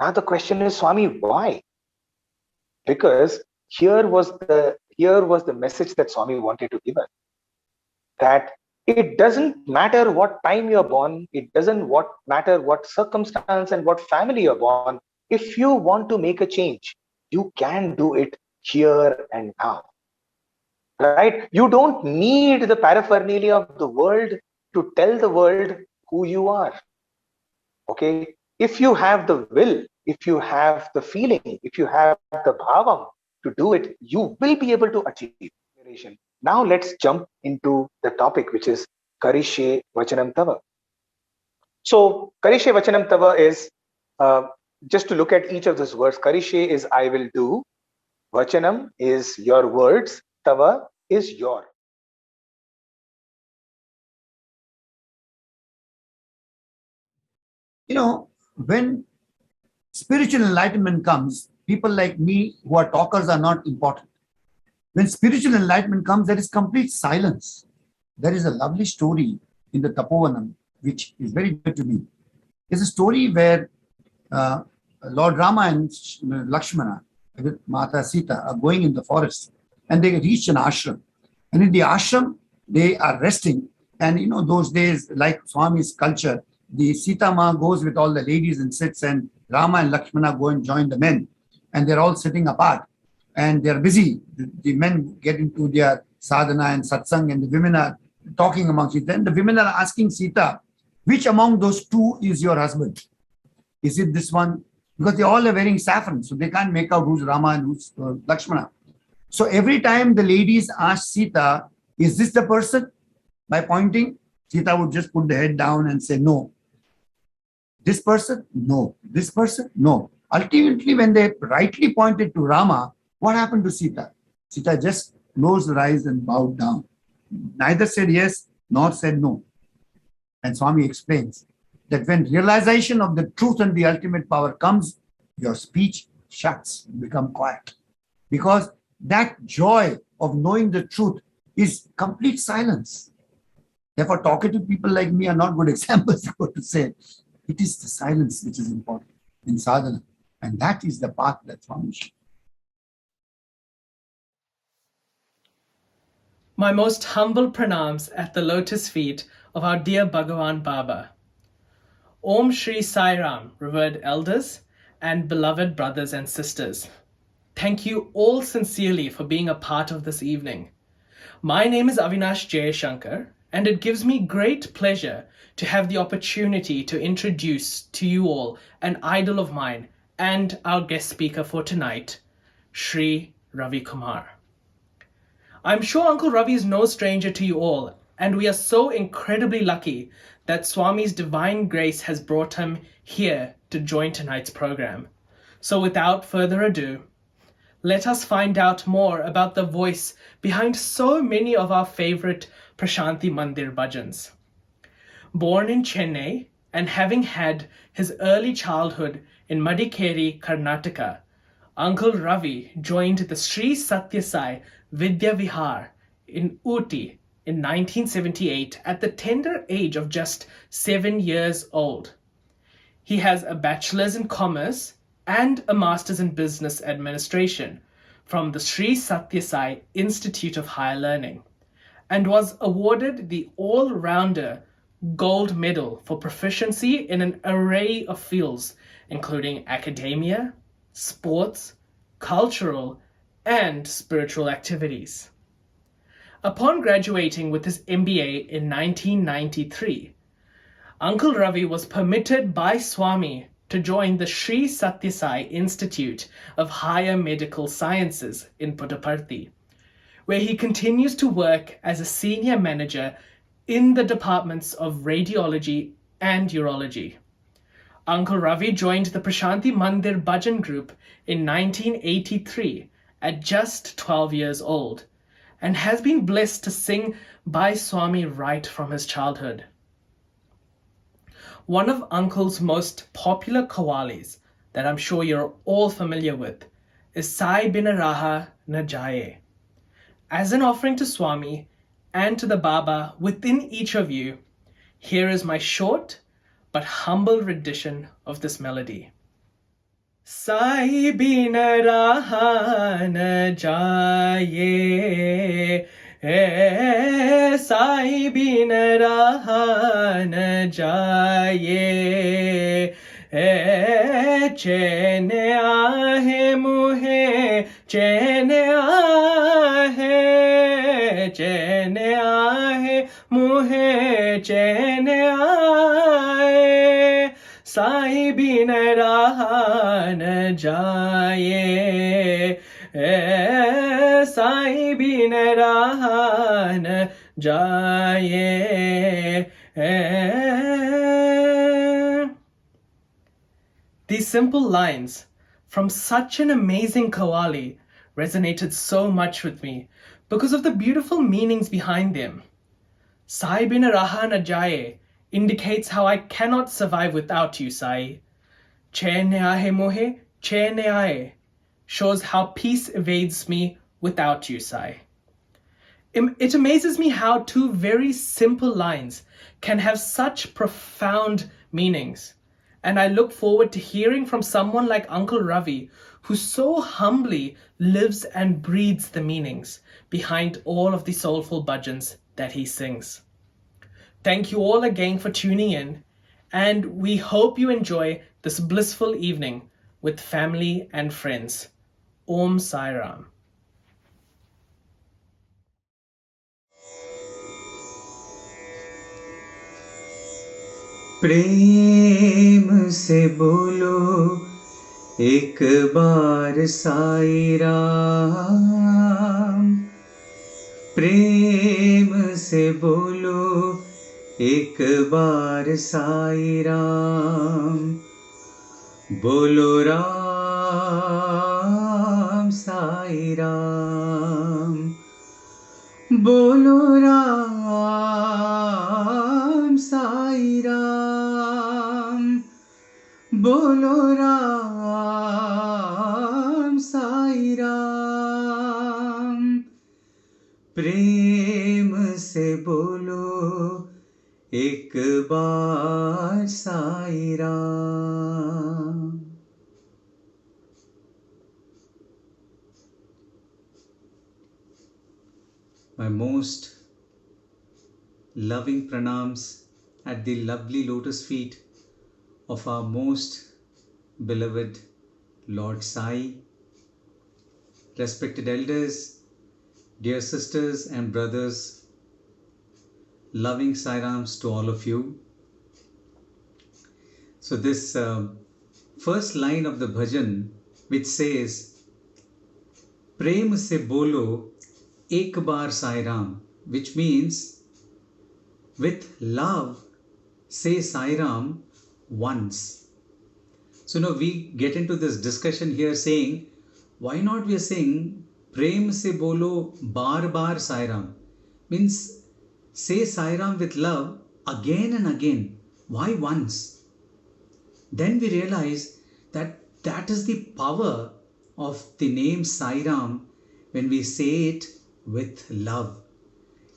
Now the question is, Swami, why? Because here was the message that Swami wanted to give us, that it doesn't matter what time you're born, it doesn't matter what circumstance and what family you're born. If you want to make a change, you can do it here and now. Right? You don't need the paraphernalia of the world to tell the world who you are. Okay? If you have the will, if you have the feeling, if you have the bhavam to do it, you will be able to achieve liberation. Now let's jump into the topic, which is Karishe Vachanam Tava. So Karishe Vachanam Tava is, just to look at each of those words. Karishe is I will do, Vachanam is your words, Tava is your. When spiritual enlightenment comes, people like me who are talkers are not important. When spiritual enlightenment comes, there is complete silence. There is a lovely story in the Tapovanam, which is very dear to me. It's a story where Lord Rama and Lakshmana with Mata Sita are going in the forest, and they reach an ashram. And in the ashram, they are resting. And those days, like Swami's culture, the Sita Ma goes with all the ladies and sits, and Rama and Lakshmana go and join the men. And they're all sitting apart, and they're busy. The men get into their sadhana and satsang, and the women are talking amongst each other. And the women are asking Sita, which among those two is your husband? Is it this one? Because they all are wearing saffron, so they can't make out who's Rama and who's Lakshmana. So every time the ladies ask Sita, is this the person? By pointing, Sita would just put the head down and say, no. This person? No. This person? No. Ultimately, when they rightly pointed to Rama, what happened to Sita? Sita just closed her eyes and bowed down. Neither said yes, nor said no. And Swami explains that when realization of the truth and the ultimate power comes, your speech shuts, become quiet. Because that joy of knowing the truth is complete silence. Therefore, talkative people like me are not good examples to say. It is the silence which is important in sadhana. And that is the path that Swami shows. My most humble pranams at the lotus feet of our dear Bhagavan Baba. Om Shri Sai Ram, revered elders and beloved brothers and sisters. Thank you all sincerely for being a part of this evening. My name is Avinash Jayashankar, and it gives me great pleasure to have the opportunity to introduce to you all an idol of mine and our guest speaker for tonight, Sri Ravi Kumar. I'm sure Uncle Ravi is no stranger to you all, and we are so incredibly lucky that Swami's divine grace has brought him here to join tonight's program. So without further ado, let us find out more about the voice behind so many of our favorite Prashanthi Mandir bhajans. Born in Chennai and having had his early childhood in Madikeri, Karnataka, Uncle Ravi joined the Sri Satya Sai Vidya Vihar in Ooty in 1978 at the tender age of just 7 years old. He has a bachelor's in commerce and a master's in business administration from the Sri Satya Sai Institute of Higher Learning, and was awarded the All-Rounder Gold Medal for proficiency in an array of fields, including academia, sports, cultural, and spiritual activities. Upon graduating with his MBA in 1993, Uncle Ravi was permitted by Swami to join the Sri Satya Sai Institute of Higher Medical Sciences in Puttaparthi, where he continues to work as a senior manager in the departments of radiology and urology. Uncle Ravi joined the Prashanthi Mandir Bhajan group in 1983 at just 12 years old, and has been blessed to sing by Swami right from his childhood. One of Uncle's most popular qawwalis that I'm sure you're all familiar with is Sai Bina Raha Na Jaye. As an offering to Swami and to the Baba within each of you, here is my short but humble rendition of this melody. Sai बिन रहा न जाए, साई बिन रहा न जाए, चैन आहे मुहे, चैन आहे, चैन आहे मुहे, चैन आए, साई बिन रहा न जाए, साई बिन रहा न जाए. These simple lines from such an amazing qawwali resonated so much with me because of the beautiful meanings behind them. Sai bin raha na jaye indicates how I cannot survive without you, Sai. Chain aahe mohe, chain aaye shows how peace evades me without you, Sai. It amazes me how two very simple lines can have such profound meanings. And I look forward to hearing from someone like Uncle Ravi, who so humbly lives and breathes the meanings behind all of the soulful bhajans that he sings. Thank you all again for tuning in, and we hope you enjoy this blissful evening with family and friends. Om Sai Ram. प्रेम से बोलो एक बार साई राम, प्रेम से बोलो एक बार साई राम, बोलो राम साई राम, बोलो राम साई राम, बोलो राम साई राम, प्रेम से बोलो एक बार Sai Ram. My most loving pranams at the lovely lotus feet of our most beloved Lord Sai. Respected elders, dear sisters and brothers, loving Sai Rams to all of you. So this first line of the bhajan, which says, Prem se bolo ek baar Sai Ram, which means with love say Sai Ram once. So now we get into this discussion here saying, why not we are saying Prem se bolo bar bar Sai Ram, means say Sai Ram with love again and again. Why once? Then we realize that that is the power of the name Sai Ram when we say it with love.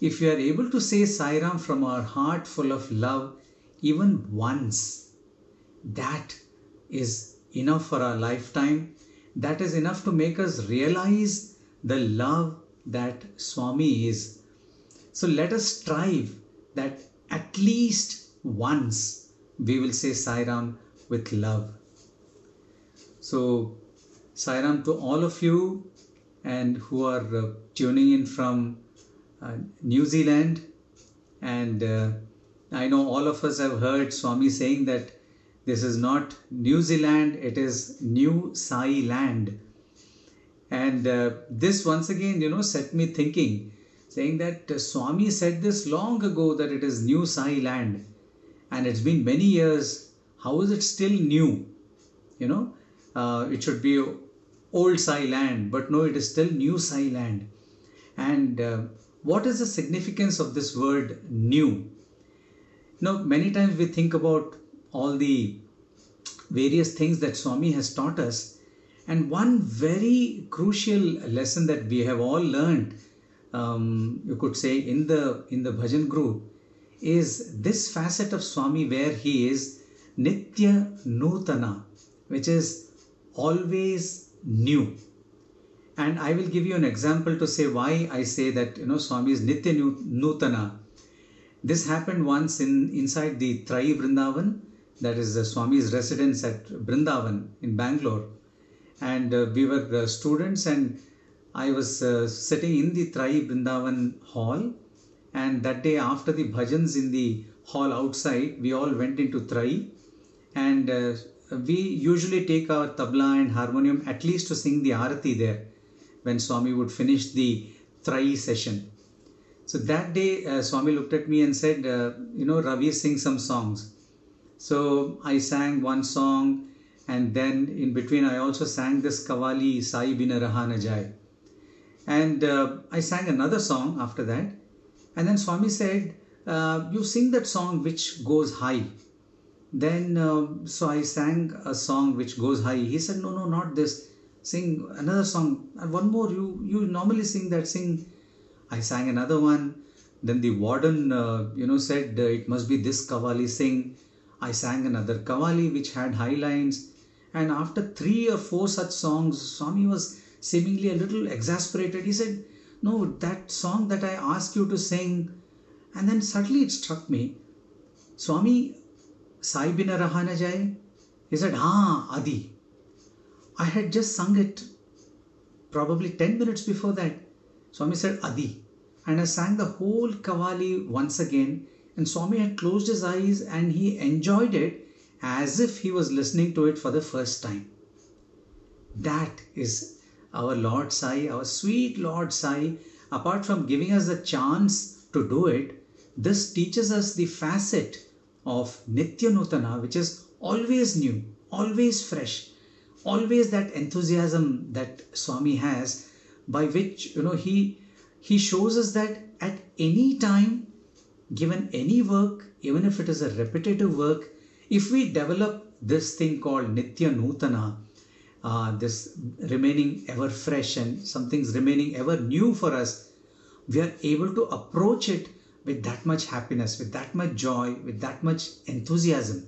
If we are able to say Sai Ram from our heart full of love even once, that is enough for our lifetime. That is enough to make us realize the love that Swami is. So let us strive that at least once we will say Sai Ram with love. So Sai Ram to all of you and who are tuning in from New Zealand, and I know all of us have heard Swami saying that this is not New Zealand, it is New Sai Land. And this once again, set me thinking, saying that Swami said this long ago that it is New Sai Land, and it's been many years. How is it still new? It should be old Sai Land, but no, it is still New Sai Land. And what is the significance of this word new? Many times we think about all the various things that Swami has taught us, and one very crucial lesson that we have all learned, you could say in the bhajan group, is this facet of Swami where he is Nitya Nutana, which is always new. And I will give you an example to say why I say that, Swami is Nitya Nutana. This happened once inside the Trai Vrindavan, that is Swami's residence at Vrindavan in Bangalore. And we were students, and I was sitting in the Trai Vrindavan hall. And that day, after the bhajans in the hall outside, we all went into Trai. And we usually take our tabla and harmonium at least to sing the arati there when Swami would finish the Trai session. So that day, Swami looked at me and said, Ravi, sing some songs. So I sang one song, and then in between I also sang this Kavali Sai Bina Raha Na Jai. And I sang another song after that. And then Swami said, you sing that song which goes high. Then, so I sang a song which goes high. He said, no, not this. Sing another song. And one more, you normally sing that, sing. I sang another one. Then the warden, said, it must be this Kavali, sing. I sang another Kavali which had high lines. And after 3 or 4 such songs, Swami was seemingly a little exasperated. He said, no, that song that I asked you to sing. And then suddenly it struck me, Swami, Sai Bina Raha Na Jai. He said, Adi. I had just sung it probably 10 minutes before that. Swami said, Adi. And I sang the whole Kavali once again. And Swami had closed his eyes and he enjoyed it as if he was listening to it for the first time. That is our Lord Sai, our sweet Lord Sai. Apart from giving us the chance to do it, this teaches us the facet of Nitya Nutana, which is always new, always fresh, always that enthusiasm that Swami has, by which, he shows us that at any time, given any work, even if it is a repetitive work, if we develop this thing called Nitya Nutana, this remaining ever fresh and something's remaining ever new for us, we are able to approach it with that much happiness, with that much joy, with that much enthusiasm.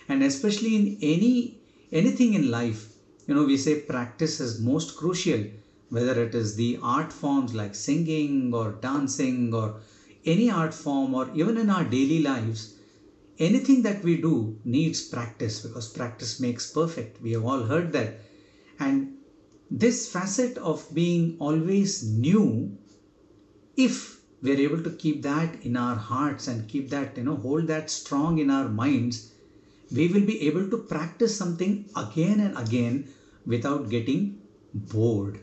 And especially in anything in life, we say practice is most crucial, whether it is the art forms like singing or dancing or any art form, or even in our daily lives, anything that we do needs practice, because practice makes perfect. We have all heard that. And this facet of being always new, if we're able to keep that in our hearts and keep that, hold that strong in our minds, we will be able to practice something again and again without getting bored.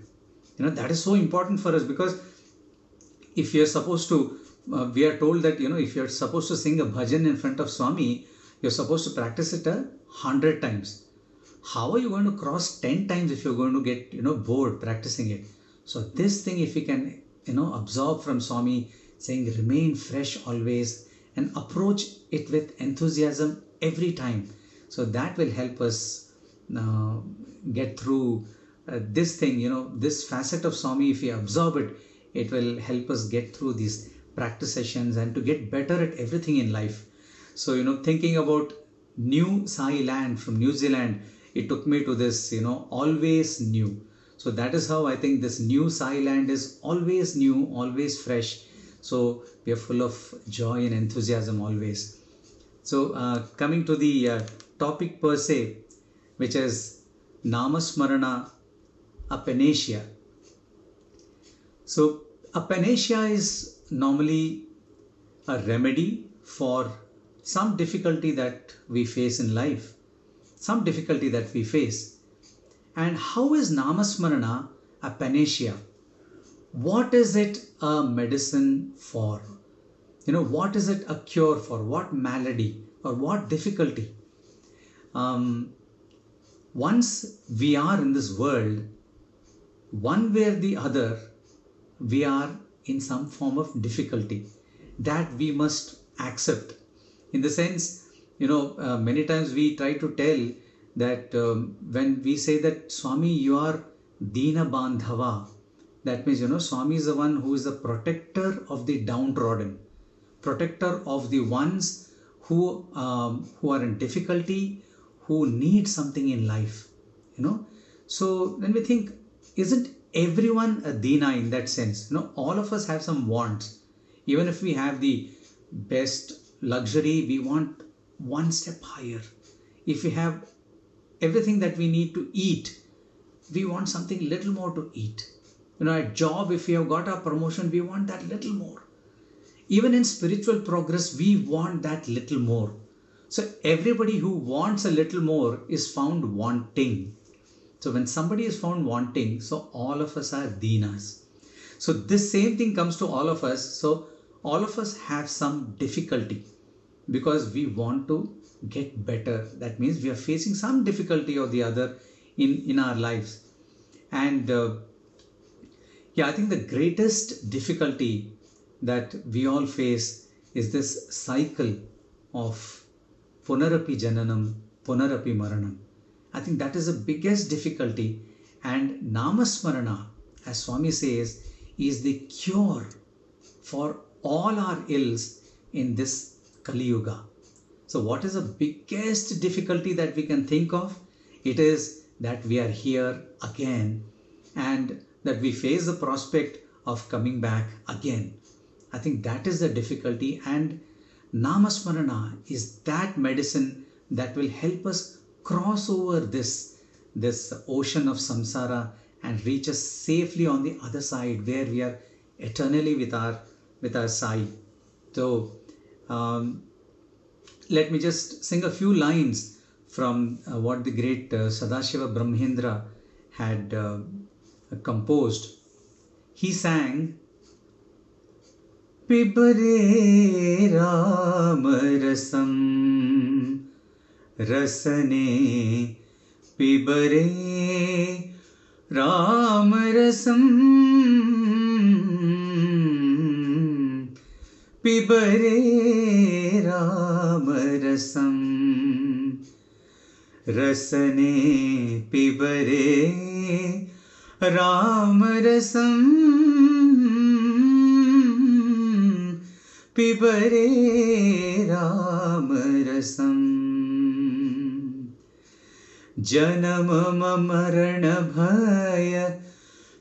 That is so important for us, because if you're supposed to, we are told that, if you're supposed to sing a bhajan in front of Swami, you're supposed to practice it 100 times. How are you going to cross 10 times if you're going to get, bored practicing it? So this thing, if we can, absorb from Swami, saying remain fresh always and approach it with enthusiasm every time. So that will help us get through this thing, this facet of Swami. If we absorb it, it will help us get through these practice sessions and to get better at everything in life. So, thinking about New Sai land from New Zealand, it took me to this, always new. So that is how I think this New Sai land is always new, always fresh. So we are full of joy and enthusiasm always. So coming to the topic per se, which is Namasmarana Aphanesia. So aphanesia is normally a remedy for some difficulty that we face in life, some difficulty that we face. And how is Namasmarana aphanesia? What is it a medicine for? What is it a cure for? What malady or what difficulty? Once we are in this world, one way or the other, we are in some form of difficulty that we must accept. In the sense, many times we try to tell that when we say that Swami, you are Dina Bandhava, that means, Swami is the one who is the protector of the downtrodden, protector of the ones who are in difficulty, who need something in life. So when we think, isn't everyone a Dina in that sense? All of us have some wants. Even if we have the best luxury, we want one step higher. If we have everything that we need to eat, we want something little more to eat. At job, if we have got a promotion, we want that little more. Even in spiritual progress, we want that little more. So everybody who wants a little more is found wanting. So when somebody is found wanting, so all of us are Dinas. So this same thing comes to all of us. So all of us have some difficulty because we want to get better. That means we are facing some difficulty or the other in our lives. And I think the greatest difficulty that we all face is this cycle of Punarapi Jananam, Punarapi Maranam. I think that is the biggest difficulty, and Namasmarana, as Swami says, is the cure for all our ills in this Kali Yuga. So what is the biggest difficulty that we can think of? It is that we are here again and that we face the prospect of coming back again. I think that is the difficulty, and Namasmarana is that medicine that will help us cross over this ocean of samsara and reach us safely on the other side where we are eternally with our Sai. So let me just sing a few lines from what the great Sadashiva Brahmendra had composed. He sang, Pibare Ramarasam Rasane Pibare Ramarasam Pibare Ramarasam Rasane Pibare Ramarasam Pibare Ramarasam Janama Marana Bhaya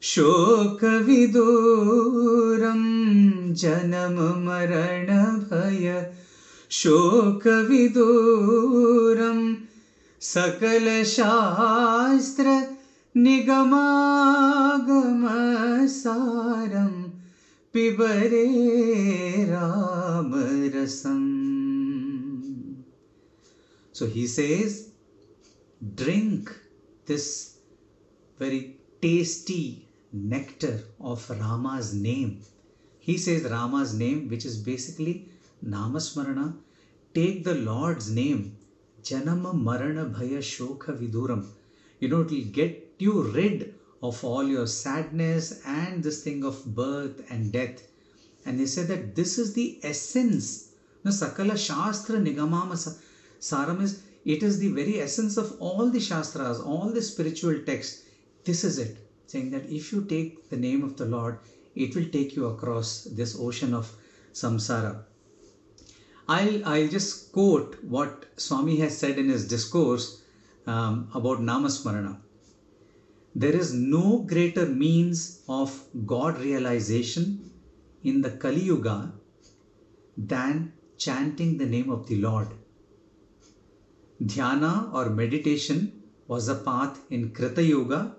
Shoka Viduram Janama Marana Bhaya Shoka Viduram Sakala Shastra Nigamagama Saram Pibare Ramarasam. So he says, drink this very tasty nectar of Rama's name. He says Rama's name, which is basically Namasmarana. Take the Lord's name, Janama Marana Bhaya Shoka Viduram. It will get you rid of all your sadness and this thing of birth and death. And they said that this is the essence. Sakala Shastra Nigamama Saram is, it is the very essence of all the Shastras, all the spiritual texts. This is it, saying that if you take the name of the Lord, it will take you across this ocean of samsara. I'll just quote what Swami has said in his discourse about Namasmarana. There is no greater means of God realization in the Kali Yuga than chanting the name of the Lord. Dhyana or meditation was the path in Krita Yuga.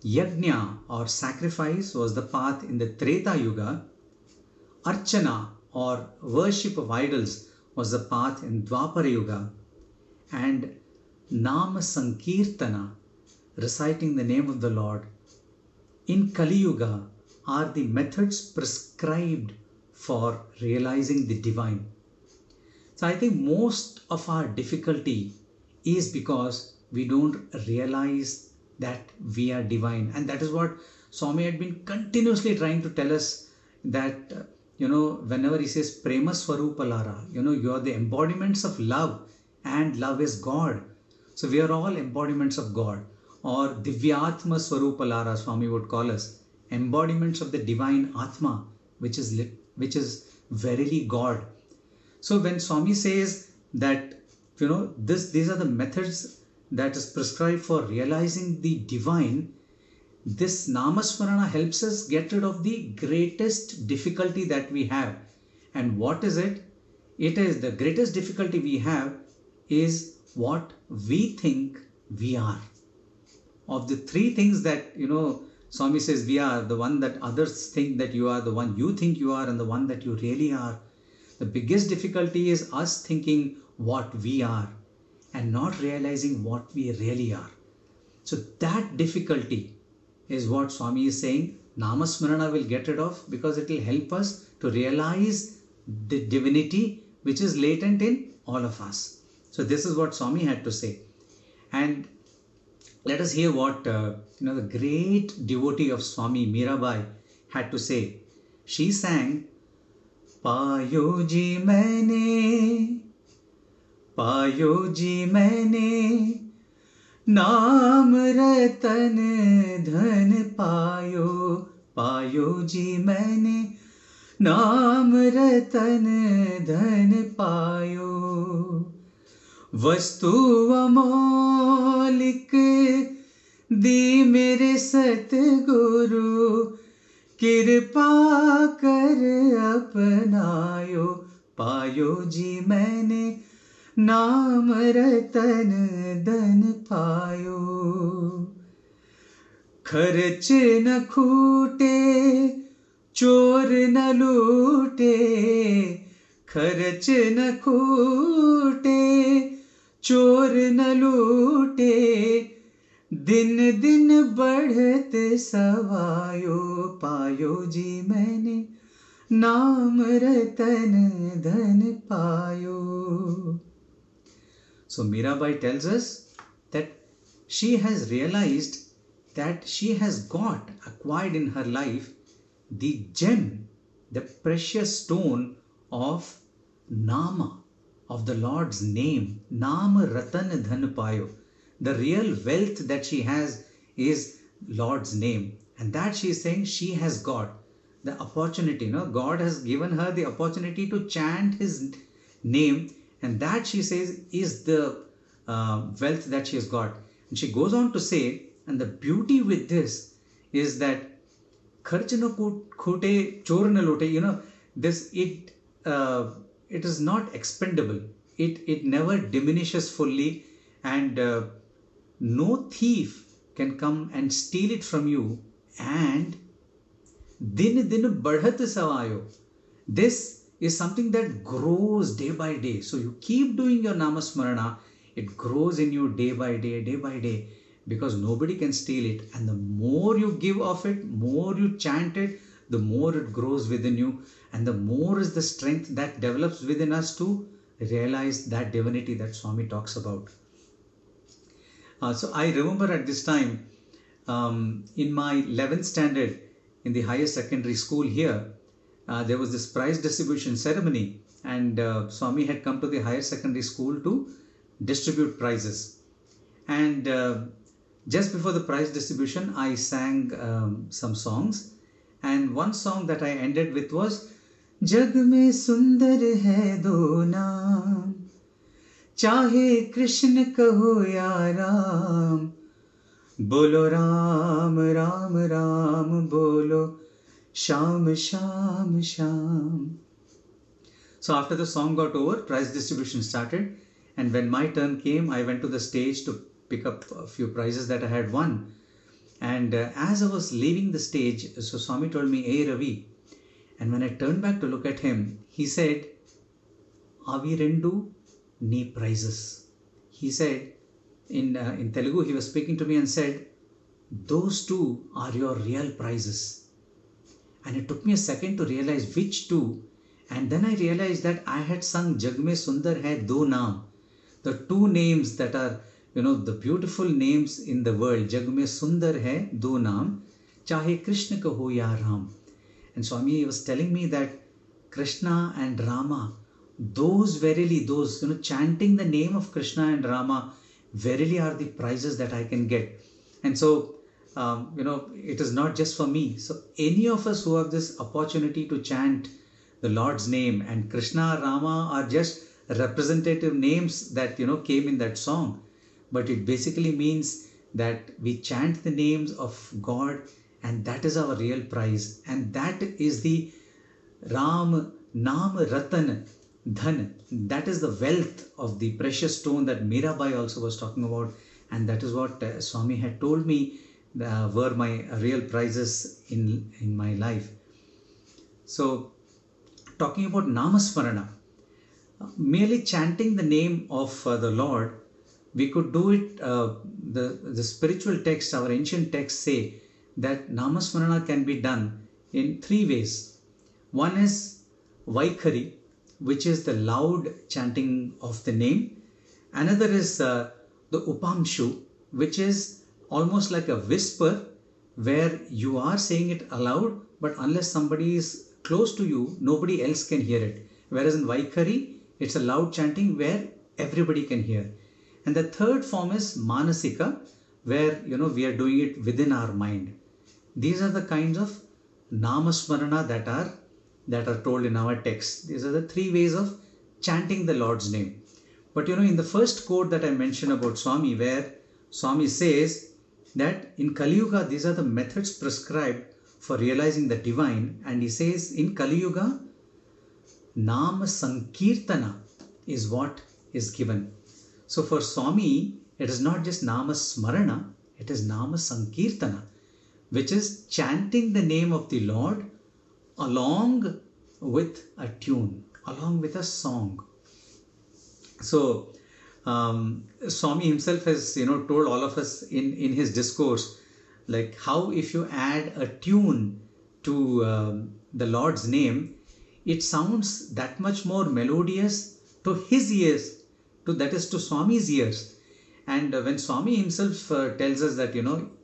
Yajna or sacrifice was the path in the Treta Yuga. Archana or worship of idols was the path in Dwapara Yuga. And Nama Sankirtana, reciting the name of the Lord, in Kali Yuga are the methods prescribed for realizing the divine. So I think most of our difficulty is because we don't realize that we are divine. And that is what Swami had been continuously trying to tell us, that, whenever he says Prema Swarupalara, you are the embodiments of love, and love is God. So we are all embodiments of God, or Divyatma Swarupalara, Swami would call us, embodiments of the divine Atma, which is verily God. So when Swami says that, these are the methods that is prescribed for realizing the divine, this Namasmarana helps us get rid of the greatest difficulty that we have. And what is it? It is the greatest difficulty we have is what we think we are. Of the three things that, Swami says we are, the one that others think that you are, the one you think you are, and the one that you really are. The biggest difficulty is us thinking what we are and not realizing what we really are. So that difficulty is what Swami is saying Namasmarana will get rid of, because it will help us to realize the divinity which is latent in all of us. So this is what Swami had to say. And let us hear what the great devotee of Swami, Mirabai, had to say. She sang, पायो जी मैंने नाम रतन धन पायो जी मैंने नाम रतन धन पायो वस्तु अमौलिक दी मेरे सतगुरु कृपा कर अपनायो पायो जी मैंने नाम रतन धन पायो खर्च न खूटे चोर न लूटे खर्च न खूटे चोर न लूटे दिन दिन बढ़त सवायो पायो जी मैंने नाम रतन धन पायो. So Mirabai tells us that she has realized that she has acquired in her life the gem, the precious stone of Nama, of the Lord's name, Nama Ratan Dhan Payo. The real wealth that she has is Lord's name, and that she is saying she has got the opportunity. God has given her the opportunity to chant His name, and that she says is the wealth that she has got. And she goes on to say, and the beauty with this is that kharch na khote chor na lote, this it is not expendable. It never diminishes fully, and no thief can come and steal it from you. And din din badhat savayo. This is something that grows day by day. So you keep doing your Namasmarana, it grows in you day by day, because nobody can steal it. And the more you give of it, more you chant it, the more it grows within you, and the more is the strength that develops within us to realize that divinity that Swami talks about. So I remember at this time, in my 11th standard in the higher secondary school here, there was this prize distribution ceremony, and Swami had come to the higher secondary school to distribute prizes. And just before the prize distribution, I sang some songs, and one song that I ended with was जग में सुंदर है दो नाम चाहे कृष्ण कहो या राम बोलो राम राम राम बोलो Shyam Shyam Shyam. So after the song got over, prize distribution started, and when my turn came, I went to the stage to pick up a few prizes that I had won. And as I was leaving the stage, so Swami told me, "Hey Ravi," and when I turned back to look at him, he said, "Avi rendu nee prizes." He said, in Telugu, he was speaking to me and said, "Those two are your real prizes." And it took me a second to realize which two. And then I realized that I had sung Jag Mein Sundar Hai Do Naam, the two names that are, the beautiful names in the world. Jag Mein Sundar Hai Do Naam, Chahe Krishna Kaho Ya Ram. And Swami was telling me that Krishna and Rama, those chanting the name of Krishna and Rama, verily are the prizes that I can get. And so, it is not just for me. So any of us who have this opportunity to chant the Lord's name, and Krishna, Rama are just representative names that, came in that song. but it basically means that we chant the names of God, and that is our real prize. And that is the Ram Nam Ratan Dhan. That is the wealth of the precious stone that Mirabai also was talking about. And that is what Swami had told me were my real prizes in my life. So, talking about Namasmarana, merely chanting the name of the Lord, we could do it. The spiritual texts, our ancient texts say that Namasmarana can be done in three ways. One is Vaikhari, which is the loud chanting of the name. Another is the Upamshu, which is almost like a whisper where you are saying it aloud, but unless somebody is close to you, nobody else can hear it. Whereas in Vaikhari, it's a loud chanting where everybody can hear. And the third form is Manasika, where we are doing it within our mind. These are the kinds of Namasmarana that are told in our text. These are the three ways of chanting the Lord's name. But in the first quote that I mentioned about Swami, where Swami says that in Kali Yuga, these are the methods prescribed for realizing the divine. And he says in Kali Yuga, Nama Sankirtana is what is given. So for Swami, it is not just Nama Smarana, it is Nama Sankirtana, which is chanting the name of the Lord along with a tune, along with a song. So Swami himself has told all of us in his discourse, like how if you add a tune to the Lord's name, it sounds that much more melodious to his ears, that is to Swami's ears. And when Swami himself tells us that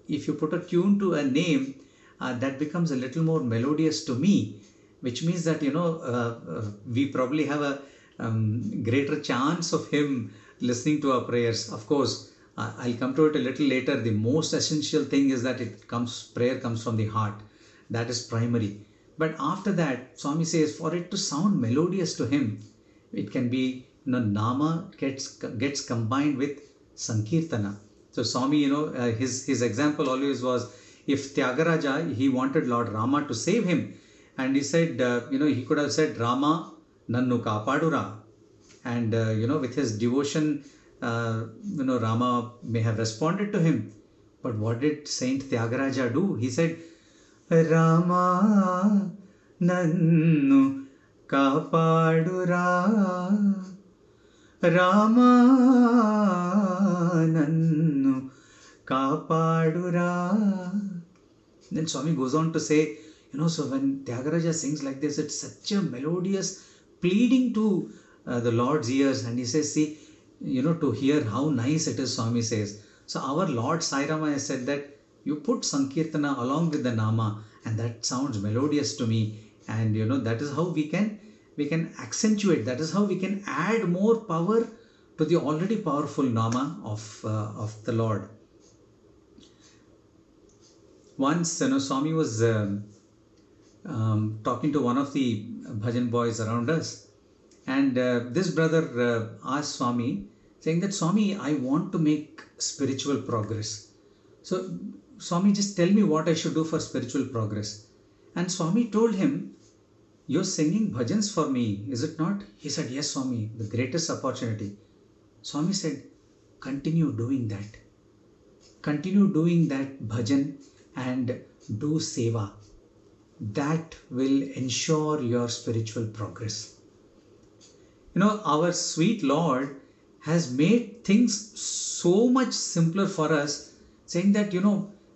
if you put a tune to a name, that becomes a little more melodious to me, which means that we probably have a greater chance of him listening to our prayers. Of course, I'll come to it a little later. The most essential thing is that prayer comes from the heart. That is primary. But after that, Swami says, for it to sound melodious to him, it can be Nama gets combined with Sankirtana. So Swami, his example always was, if Tyagaraja, he wanted Lord Rama to save him, and he said, he could have said, Rama Nannu Kapadura. And, with his devotion, Rama may have responded to him. But what did Saint Tyagaraja do? He said, Rama Nannu Kapadura. Rama Nannu Kapadura. Then Swami goes on to say, so when Tyagaraja sings like this, it's such a melodious pleading to the Lord's ears. And he says, see, to hear how nice it is, Swami says. So our Lord Sai Rama has said that you put Sankirtana along with the Nama, and that sounds melodious to me. And that is how we can accentuate, that is how we can add more power to the already powerful Nama of the Lord. Once, Swami was talking to one of the bhajan boys around us, and this brother asked Swami, saying that, Swami, I want to make spiritual progress. So Swami, just tell me what I should do for spiritual progress. And Swami told him, you're singing bhajans for me, is it not? He said, yes, Swami, the greatest opportunity. Swami said, continue doing that. Continue doing that bhajan and do seva. That will ensure your spiritual progress. Our sweet Lord has made things so much simpler for us, saying that,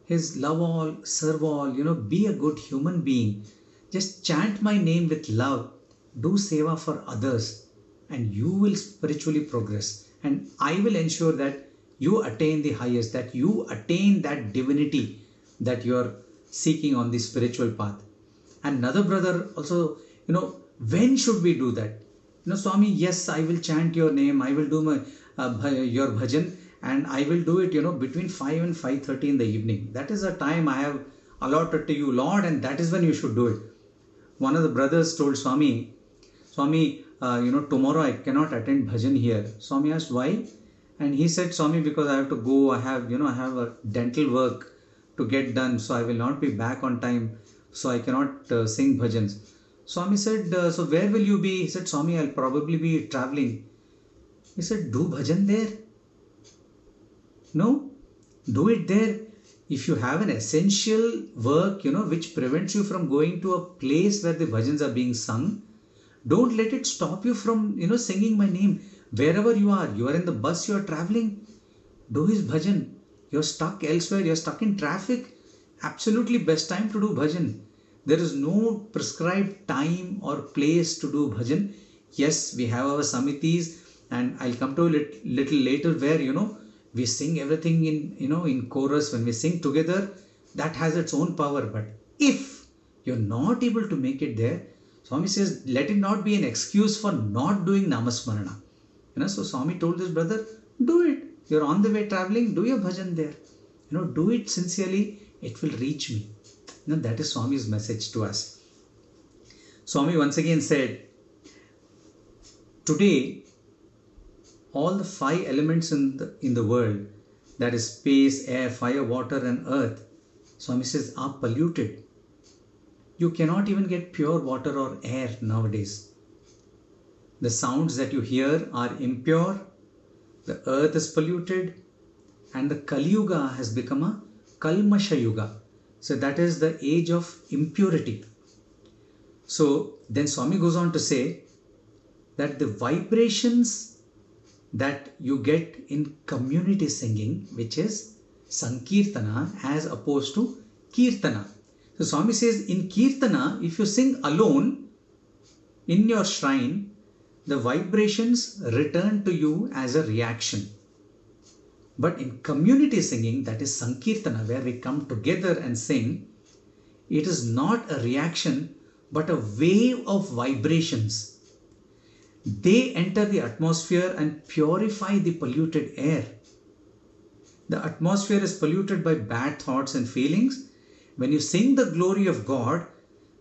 his love all, serve all, be a good human being. Just chant my name with love, do seva for others, and you will spiritually progress. And I will ensure that you attain the highest, that you attain that divinity that you are seeking on the spiritual path. And another brother also, when should we do that? Swami, yes, I will chant your name, I will do your bhajan, and I will do it, between 5 and 5:30 in the evening. That is a time I have allotted to you, Lord, and that is when you should do it. One of the brothers told Swami, tomorrow I cannot attend bhajan here. Swami asked, why? And he said, Swami, because I have to go, I have a dental work to get done, so I will not be back on time, so I cannot sing bhajans. Swami said, so where will you be? He said, Swami, I'll probably be traveling. He said, do bhajan there. No, do it there. If you have an essential work, which prevents you from going to a place where the bhajans are being sung, don't let it stop you from, singing my name. Wherever you are in the bus, you are traveling, do his bhajan. You're stuck elsewhere, you're stuck in traffic. Absolutely best time to do bhajan. There is no prescribed time or place to do bhajan. Yes, we have our samitis, and I'll come to a little later where, we sing everything in chorus. When we sing together, that has its own power. But if you're not able to make it there, Swami says, let it not be an excuse for not doing Namasmarana. So Swami told this brother, do it. You're on the way traveling, do your bhajan there. Do it sincerely, it will reach me. That is Swami's message to us. Swami once again said, today, all the 5 elements in the world, that is space, air, fire, water and earth, Swami says, are polluted. You cannot even get pure water or air nowadays. The sounds that you hear are impure, the earth is polluted, and the Kali Yuga has become a Kalmasha Yuga. So that is the age of impurity. So then Swami goes on to say that the vibrations that you get in community singing, which is Sankirtana as opposed to Kirtana. So Swami says, in Kirtana, if you sing alone in your shrine, the vibrations return to you as a reaction. But in community singing, that is Sankirtana, where we come together and sing, it is not a reaction, but a wave of vibrations. They enter the atmosphere and purify the polluted air. The atmosphere is polluted by bad thoughts and feelings. When you sing the glory of God,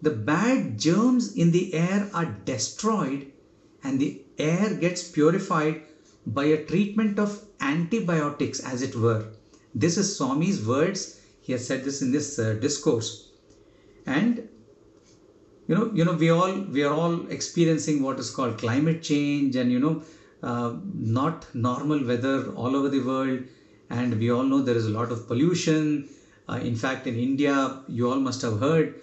the bad germs in the air are destroyed and the air gets purified by a treatment of antibiotics, as it were. This is Swami's words. He has said this in this discourse. And we are all experiencing what is called climate change and not normal weather all over the world. And we all know there is a lot of pollution. In fact, in India, you all must have heard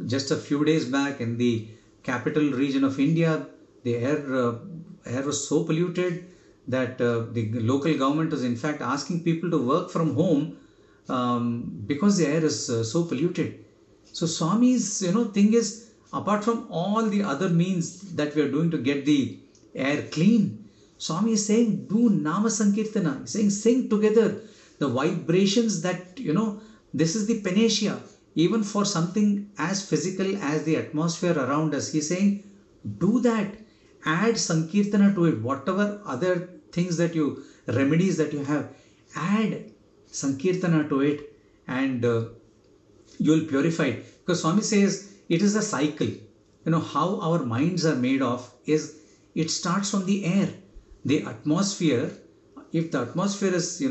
just a few days back in the capital region of India, the air was so polluted that the local government is in fact asking people to work from home because the air is so polluted. So Swami's thing is, apart from all the other means that we are doing to get the air clean, Swami is saying do Nama Sankirtana. He's saying sing together. The vibrations that, this is the panacea, even for something as physical as the atmosphere around us. He's saying do that. Add Sankirtana to it. Whatever other things remedies that you have, add Sankirtana to it and you will purify it. Because Swami says it is a cycle. How our minds are made of is, it starts from the air. The atmosphere, if the atmosphere is,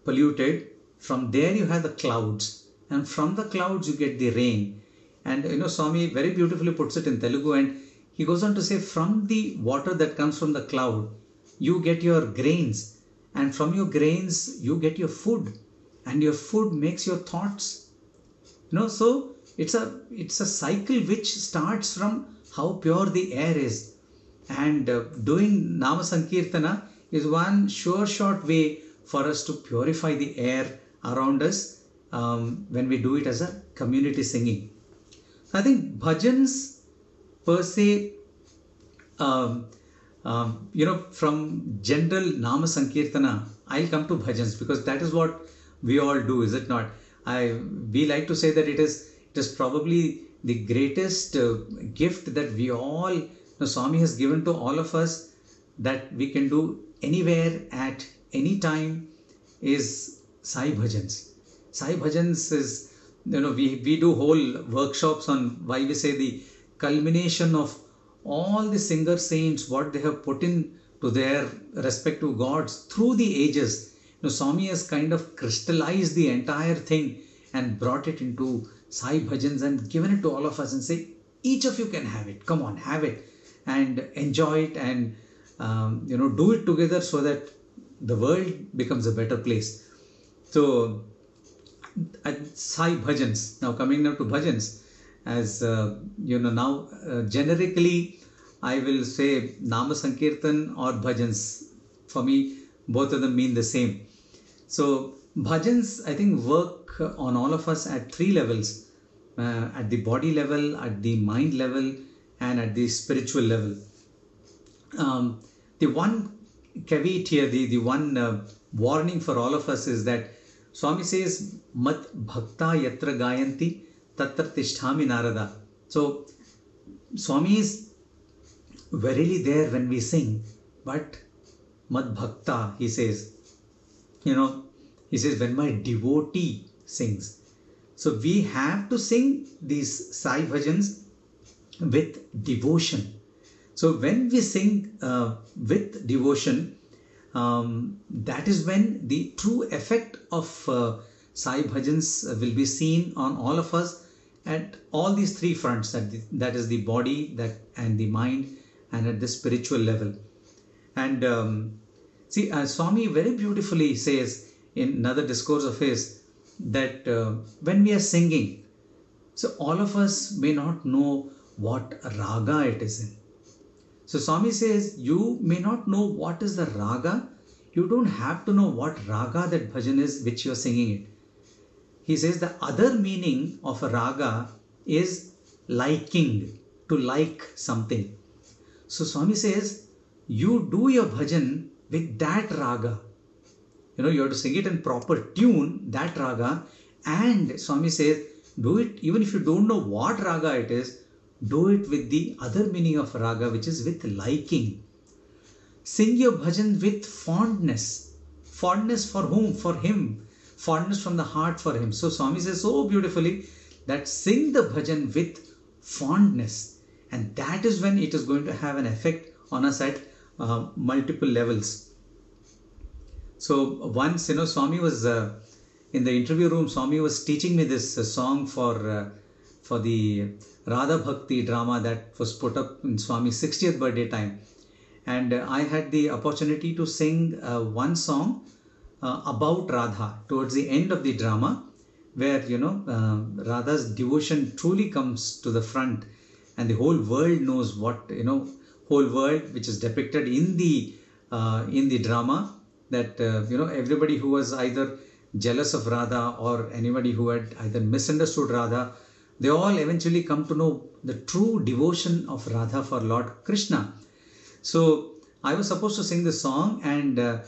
polluted, from there you have the clouds. And from the clouds you get the rain. And Swami very beautifully puts it in Telugu, and he goes on to say, from the water that comes from the cloud, you get your grains, and from your grains you get your food, and your food makes your thoughts. So it's a cycle which starts from how pure the air is. And doing Nama Sankirtana is one short way for us to purify the air around us when we do it as a community singing. I think bhajans per se, from general Nama Sankirtana, I'll come to bhajans because that is what we all do, is it not? We like to say that it is probably the greatest gift that we all, Swami has given to all of us, that we can do anywhere at any time, is Sai Bhajans. Sai Bhajans is, we do whole workshops on why we say the culmination of all the singer saints, what they have put in to their respective gods through the ages. Swami has kind of crystallized the entire thing and brought it into Sai Bhajans and given it to all of us and say, each of you can have it. Come on, have it and enjoy it and do it together so that the world becomes a better place. So Sai Bhajans. Now coming now to Bhajans, as now generically I will say Nama Sankirtan or Bhajans. For me, both of them mean the same. So Bhajans, I think, work on all of us at three levels. At the body level, at the mind level, and at the spiritual level. The one caveat here, the one warning for all of us is that Swami says, Mat Bhakta Yatra Gayanti Tatra Tishtami Narada. So Swami is verily there when we sing, but Mat Bhakta, he says, he says, when my devotee sings. So we have to sing these Sai Bhajans with devotion. So when we sing with devotion, that is when the true effect of Sai Bhajans will be seen on all of us at all these three fronts, that is the body, and the mind, and at the spiritual level. And Swami very beautifully says in another discourse of his that when we are singing, so all of us may not know what raga it is in. So Swami says, you may not know what is the raga. You don't have to know what raga that bhajan is which you are singing it. He says the other meaning of a raga is liking, to like something. So Swami says, you do your bhajan with that raga. You have to sing it in proper tune, that raga. And Swami says, do it even if you don't know what raga it is, do it with the other meaning of raga, which is with liking. Sing your bhajan with fondness. Fondness for whom? For him. Fondness from the heart for him. So Swami says so beautifully that sing the bhajan with fondness. And that is when it is going to have an effect on us at multiple levels. So once, Swami was in the interview room. Swami was teaching me this song for the Radha Bhakti drama that was put up in Swami's 60th birthday time. And I had the opportunity to sing one song about Radha towards the end of the drama, where, Radha's devotion truly comes to the front, and the whole world knows what, whole world which is depicted in the drama, that, everybody who was either jealous of Radha or anybody who had either misunderstood Radha, they all eventually come to know the true devotion of Radha for Lord Krishna. So I was supposed to sing this song, and,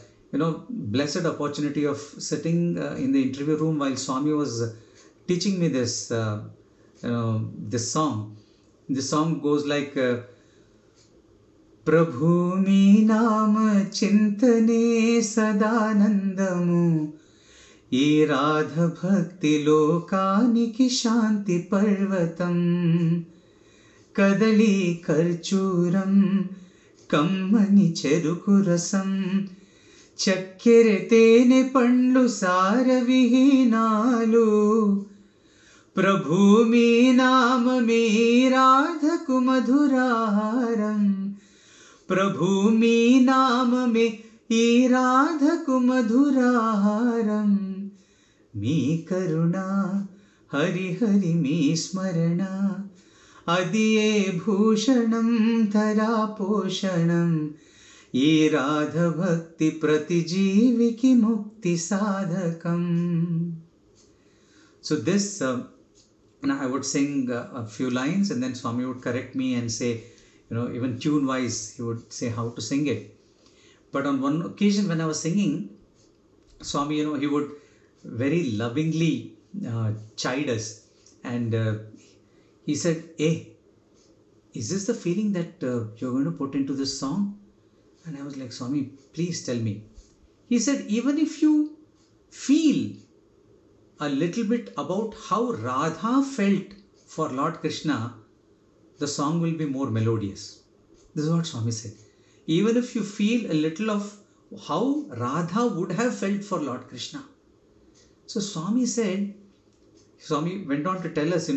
blessed opportunity of sitting in the interview room while Swami was teaching me this, this song. This song goes like, Prabhu naam chintane sadanandamu Ye Radha Bhakti Lokaniki Shanti Parvatam Kadali Karchuram Kammani Cherukurasam Chakkere Tene Pandu Saravihinalu Prabhu me naam me Radha Kumadhuraharam Prabhu me naam me Ye Radha Kumadhuraharam Me Karuna Hari Hari me Smarana Adiye Bhushanam Thara Poshanam Ye Radha Bhakti Pratijiviki Mukti Sadhakam. So this, I would sing a few lines, and then Swami would correct me and say, even tune wise, he would say how to sing it. But on one occasion when I was singing, Swami, he would very lovingly chide us, and he said, hey, is this the feeling that you're going to put into this song? And I was like, Swami, please tell me. He said, even if you feel a little bit about how Radha felt for Lord Krishna, the song will be more melodious. This is what Swami said. even if you feel a little of how Radha would have felt for Lord Krishna. So Swami went on to tell us,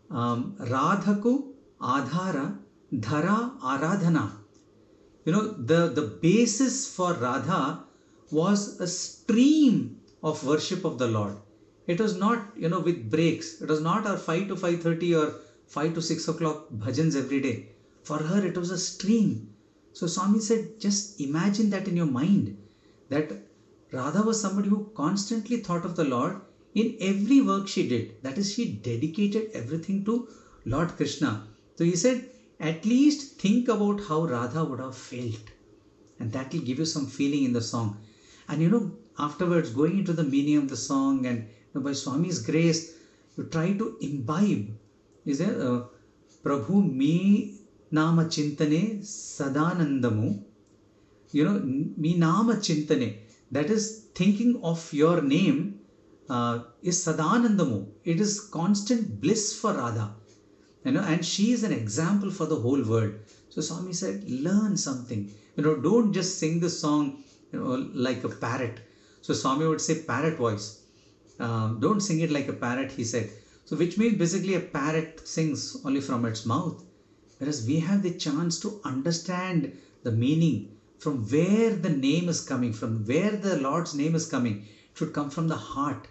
Radhaku Adhara Dhara Aradhana. The basis for Radha was a stream of worship of the Lord. It was not, with breaks. It was not our 5 to 5:30 or 5 to 6 o'clock bhajans every day. For her, it was a stream. So Swami said, just imagine that in your mind, that Radha was somebody who constantly thought of the Lord in every work she did. That is, she dedicated everything to Lord Krishna. So he said, at least think about how Radha would have felt. And that will give you some feeling in the song. And afterwards, going into the meaning of the song, and by Swami's grace, you try to imbibe. Is there Prabhu me nama chintane sadanandamu? Me nama chintane. That is, thinking of your name is sadanandamu. It is constant bliss for Radha. And she is an example for the whole world. So Swami said, learn something. Don't just sing the song like a parrot. So Swami would say parrot voice. Don't sing it like a parrot, he said. So which means basically a parrot sings only from its mouth. Whereas we have the chance to understand the meaning, from where the name is coming, from where the Lord's name is coming. It should come from the heart.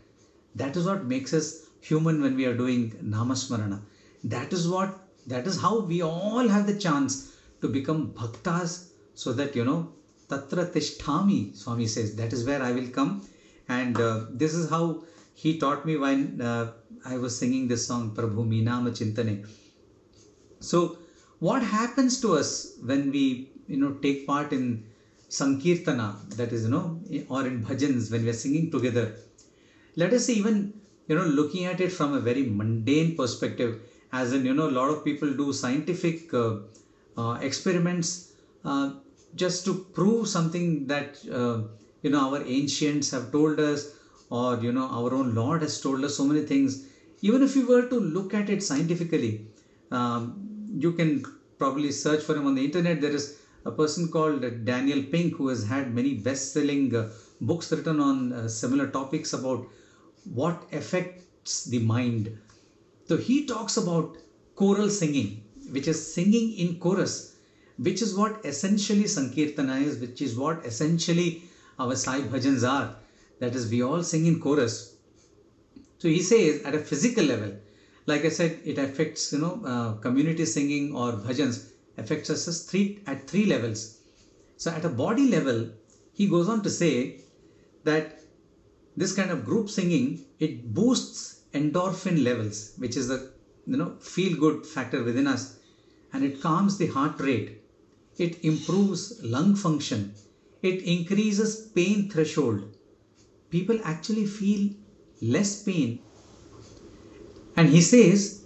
That is what makes us human when we are doing Namasmarana. That is how we all have the chance to become bhaktas, so that, tatra tishtami, Swami says, that is where I will come. And this is how he taught me when I was singing this song, Prabhu me nama chintane. So what happens to us when we, take part in Sankirtana, that is, or in bhajans, when we are singing together? Let us say, even, looking at it from a very mundane perspective, as in, a lot of people do scientific experiments just to prove something that, our ancients have told us, or, our own Lord has told us so many things. Even if you were to look at it scientifically, you can probably search for him on the internet. There is a person called Daniel Pink, who has had many best-selling books written on similar topics about what affects the mind. So he talks about choral singing, which is singing in chorus, which is what essentially Sankirtana is, which is what essentially our Sai Bhajans are. That is, we all sing in chorus. So he says, at a physical level, like I said, it affects, community singing or bhajans affects us at three levels. So at a body level, he goes on to say that this kind of group singing, it boosts endorphin levels, which is the feel good factor within us, and it calms the heart rate. It improves lung function. It increases pain threshold. People actually feel less pain. And he says,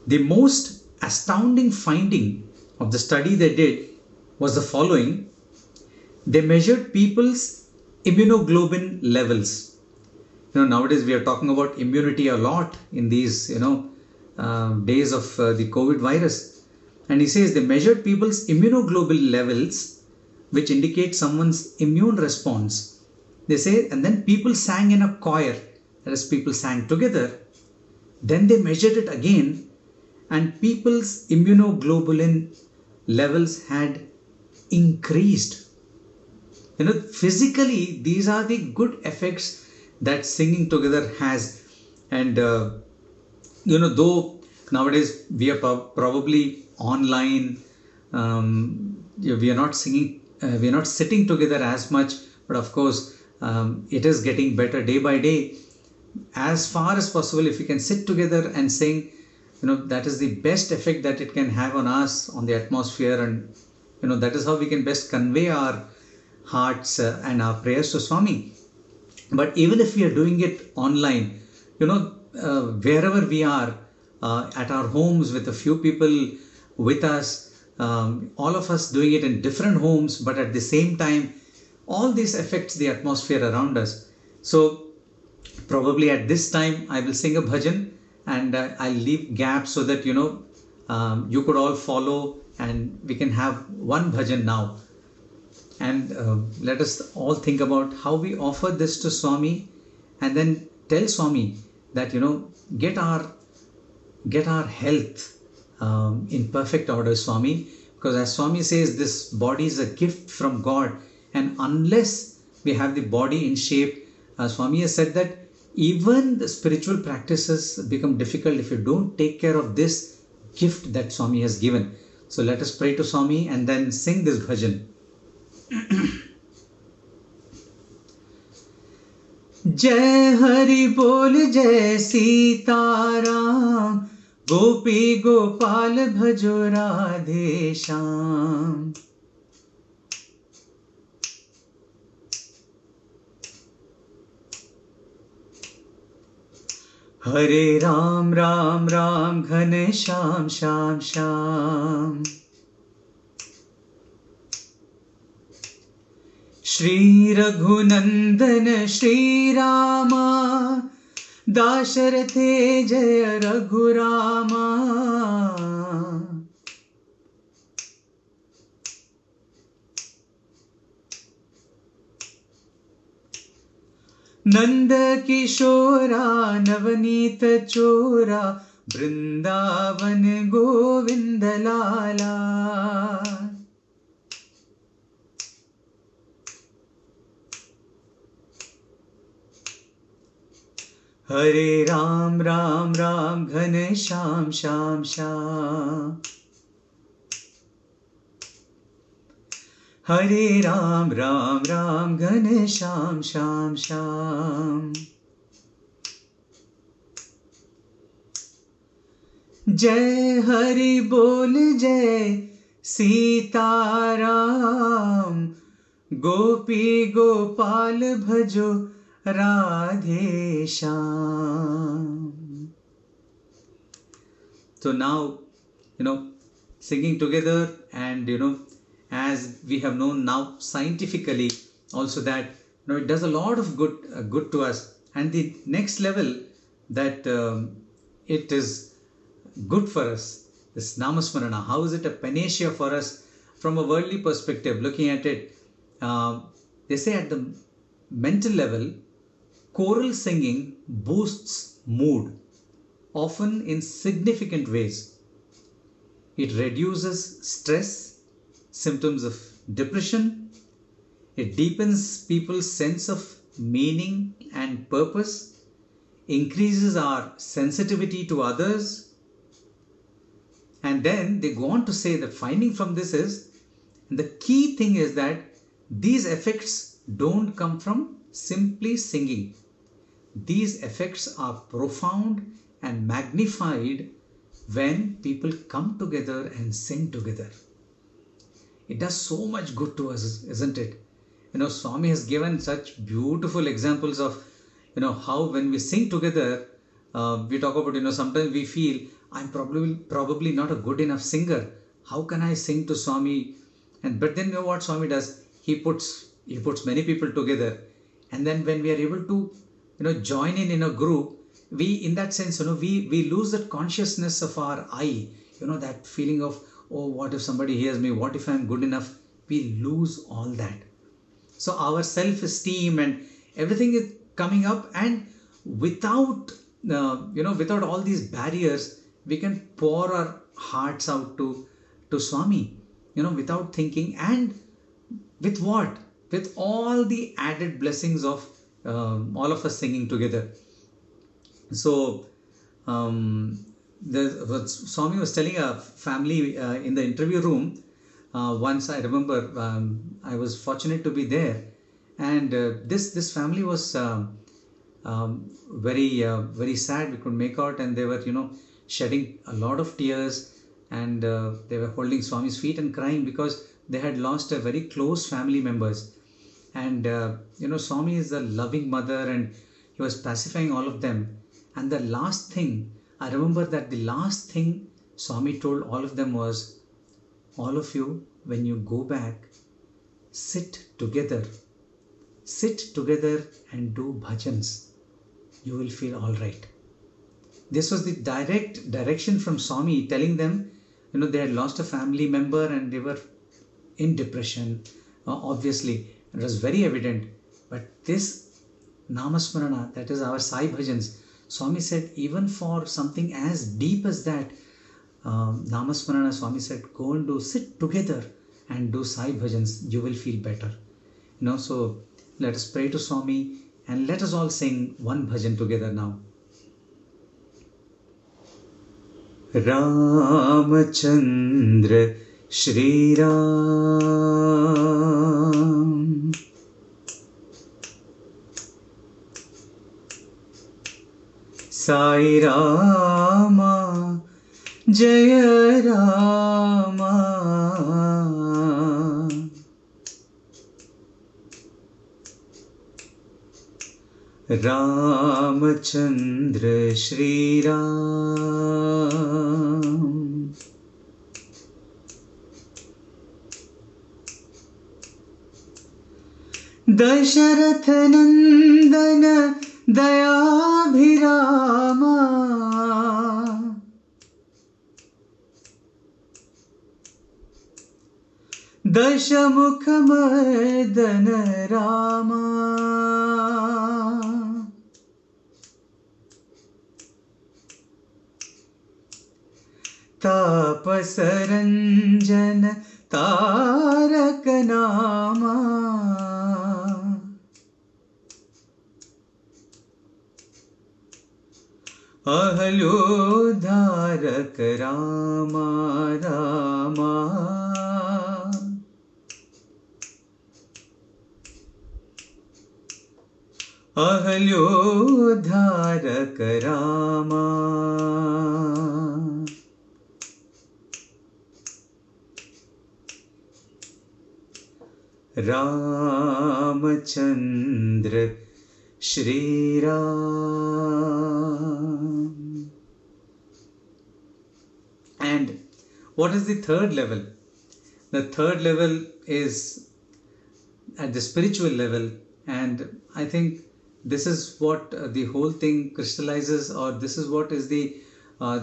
the most astounding finding of the study they did was the following. They measured people's immunoglobulin levels. Nowadays we are talking about immunity a lot in these, days of the COVID virus. And he says they measured people's immunoglobulin levels, which indicate someone's immune response. They say, and then people sang in a choir, that is, people sang together. Then they measured it again, and people's immunoglobulin levels had increased. Physically, these are the good effects that singing together has. And though nowadays we are probably online, we are not singing, we are not sitting together as much, but of course it is getting better day by day. As far as possible, if we can sit together and sing, that is the best effect that it can have on us, on the atmosphere, and that is how we can best convey our hearts and our prayers to Swami. But even if we are doing it online, wherever we are, at our homes with a few people with us, all of us doing it in different homes, but at the same time, all this affects the atmosphere around us. So probably at this time I will sing a bhajan, and I'll leave gaps so that you could all follow, and we can have one bhajan now. And let us all think about how we offer this to Swami, and then tell Swami that, get our health in perfect order, Swami, because as Swami says, this body is a gift from God, and unless we have the body in shape, Swami has said that even the spiritual practices become difficult if you don't take care of this gift that Swami has given. So let us pray to Swami and then sing this bhajan. जय हरि बोल जय सीताराम, गोपी गोपाल भजो राधे श्याम. हरे राम राम राम घन श्याम श्याम श्याम. श्री रघुनंदन श्री रामा, दाशरथे जय रघुरामा. नंद किशोरा नवनीत चोरा, वृंदावन गोविंद लाला. हरे राम राम राम घन श्याम श्याम श्याम. हरे राम राम राम घन श्याम श्याम श्याम. जय हरि बोल जय सीताराम, गोपी गोपाल भजो Radhe Shyam. So now, singing together, and as we have known now scientifically also that it does a lot of good to us. And the next level that it is good for us, this Namasmarana, how is it a panacea for us from a worldly perspective? Looking at it, they say at the mental level, choral singing boosts mood, often in significant ways. It reduces stress, symptoms of depression. It deepens people's sense of meaning and purpose, increases our sensitivity to others. And then they go on to say that finding from this is, the key thing is that these effects don't come from simply singing. These effects are profound and magnified when people come together and sing together. It does so much good to us, isn't it? Swami has given such beautiful examples of, how when we sing together, we talk about, sometimes we feel, I'm probably not a good enough singer. How can I sing to Swami? But then what Swami does? He puts many people together. And then when we are able to, join in a group, we, in that sense, we lose that consciousness of our I, that feeling of, oh, what if somebody hears me? What if I'm good enough? We lose all that. So our self-esteem and everything is coming up, and without all these barriers, we can pour our hearts out to Swami, without thinking, and with what? With all the added blessings of all of us singing together. So Swami was telling a family in the interview room. Once I remember, I was fortunate to be there, and this family was very sad. We could make out, and they were shedding a lot of tears, and they were holding Swami's feet and crying because they had lost a very close family members. And Swami is a loving mother, and he was pacifying all of them. And the last thing, I remember that the last thing Swami told all of them was, all of you, when you go back, sit together and do bhajans. You will feel all right. This was the direct direction from Swami, telling them they had lost a family member and they were in depression. Obviously, it was very evident. But this Namasmarana, that is our Sai Bhajans, Swami said, even for something as deep as that, Namasmarana, Swami said, go and sit together and do Sai Bhajans, you will feel better. So let us pray to Swami and let us all sing one bhajan together now. Ramachandra Shri Ram, Sai Rama Jaya Rama, Ramachandra Shri Ram, Dasharath Nandana Dayabhirama, Dashamukhamardana Rama, Tapasaranjana Tarakanama, Ahalodharak Rama Rama, Ahalodharak Rama, Ramachandra Shri Ram. And what is the third level? The third level is at the spiritual level, and I think this is what the whole thing crystallizes, or this is what is the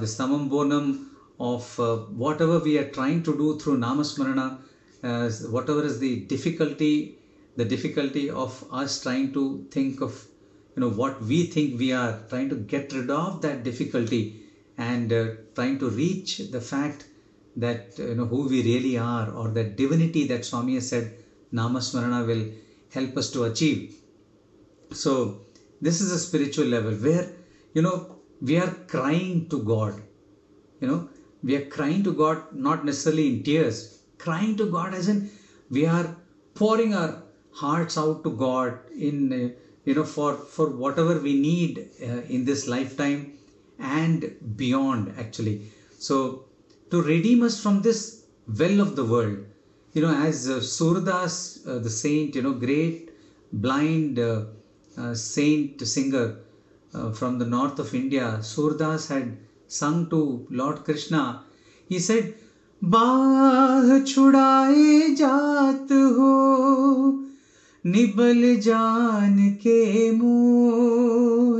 summum bonum of whatever we are trying to do through Namasmarana. Whatever is the difficulty of us trying to think of, what we think we are, trying to get rid of that difficulty and trying to reach the fact that, who we really are, or that divinity that Swami has said Namasmarana will help us to achieve. So this is a spiritual level where, we are crying to God. We are crying to God, not necessarily in tears, crying to God as in we are pouring our hearts out to God in, for whatever we need in this lifetime and beyond, actually. So to redeem us from this well of the world, as Surdas, the saint, great blind saint singer from the north of India, Surdas had sung to Lord Krishna. He said, बाह छुड़ाए जात हो nibble जान के मोह,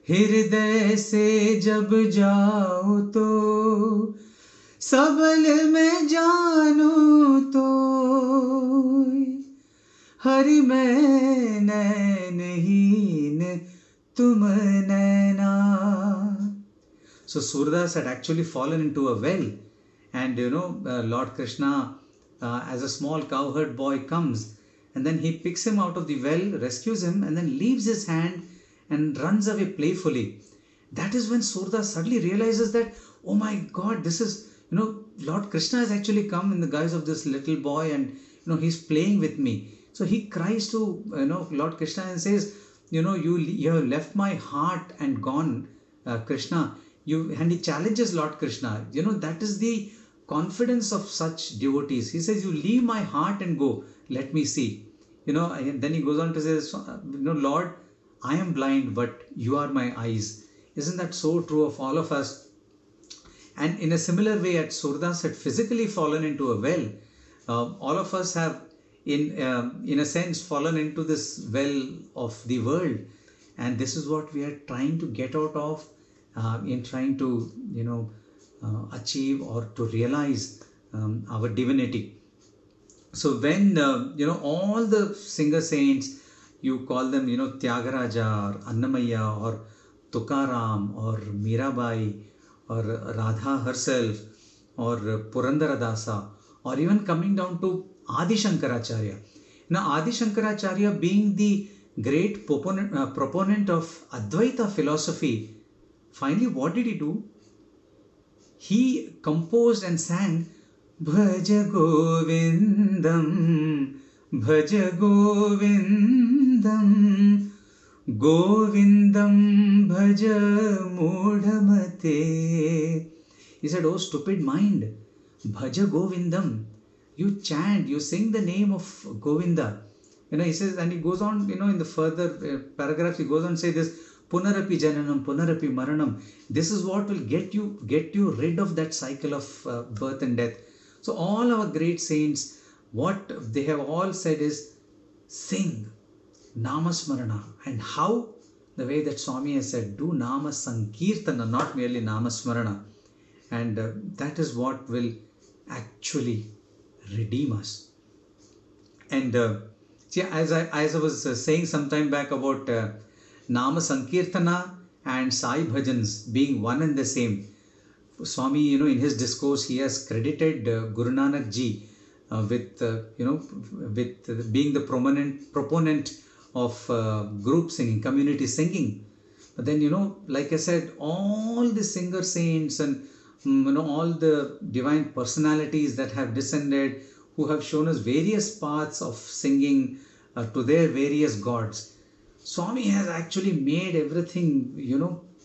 हृदय से जब जाओ तो सबल में जानो तो, हरि मैं नैनहीन तुम नैना. So Surdas had actually fallen into a well. And Lord Krishna, as a small cowherd boy, comes and then he picks him out of the well, rescues him, and then leaves his hand and runs away playfully. That is when Surdas suddenly realizes that, oh my God, this is, Lord Krishna has actually come in the guise of this little boy, and he's playing with me. So he cries to Lord Krishna and says, you have left my heart and gone, Krishna. And he challenges Lord Krishna. That is the confidence of such devotees. He says, you leave my heart and go, let me see. And then he goes on to say, Lord, I am blind, but you are my eyes. Isn't that so true of all of us? And in a similar way, as Surdas had physically fallen into a well, all of us have, in a sense, fallen into this well of the world. And this is what we are trying to get out of, in trying to, achieve or to realize our divinity. So when all the singer saints, you call them Tyagaraja or Annamaya or Tukaram or Mirabai or Radha herself or Purandaradasa, or even coming down to Adi Shankaracharya. Now Adi Shankaracharya, being the great proponent of Advaita philosophy, finally what did he do? He composed and sang Bhaja Govindam, Bhaja Govindam, Govindam Bhaja Mudhamate. He said, oh stupid mind, Bhaja Govindam. You chant, you sing the name of Govinda. He says, and he goes on, in the further paragraphs, he goes on to say this, Punarapi Jananam, Punarapi Maranam. This is what will get you rid of that cycle of birth and death. So all our great saints, what they have all said is, sing Namasmarana. And how? The way that Swami has said, do Nama Sankirtana, not merely Namasmarana. And that is what will actually redeem us. And as I was saying some time back about Nama Sankirtana and Sai Bhajans being one and the same, Swami, in his discourse, he has credited Guru Nanak Ji with being the proponent of group singing, community singing. But then, like I said, all the singer saints and all the divine personalities that have descended, who have shown us various paths of singing to their various gods. Swami has actually made everything,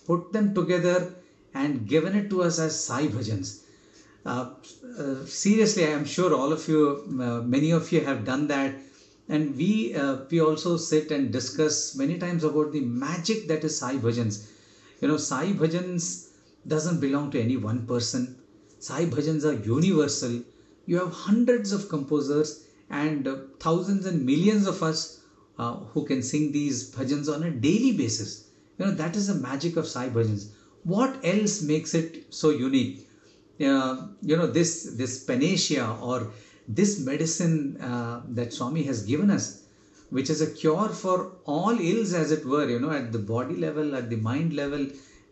put them together and given it to us as Sai Bhajans. Seriously, I am sure all of you, many of you have done that. And we also sit and discuss many times about the magic that is Sai Bhajans. Sai Bhajans doesn't belong to any one person. Sai Bhajans are universal. You have hundreds of composers and thousands and millions of us who can sing these bhajans on a daily basis. That is the magic of Sai Bhajans. What else makes it so unique? This panacea or this medicine that Swami has given us, which is a cure for all ills, as it were, at the body level, at the mind level,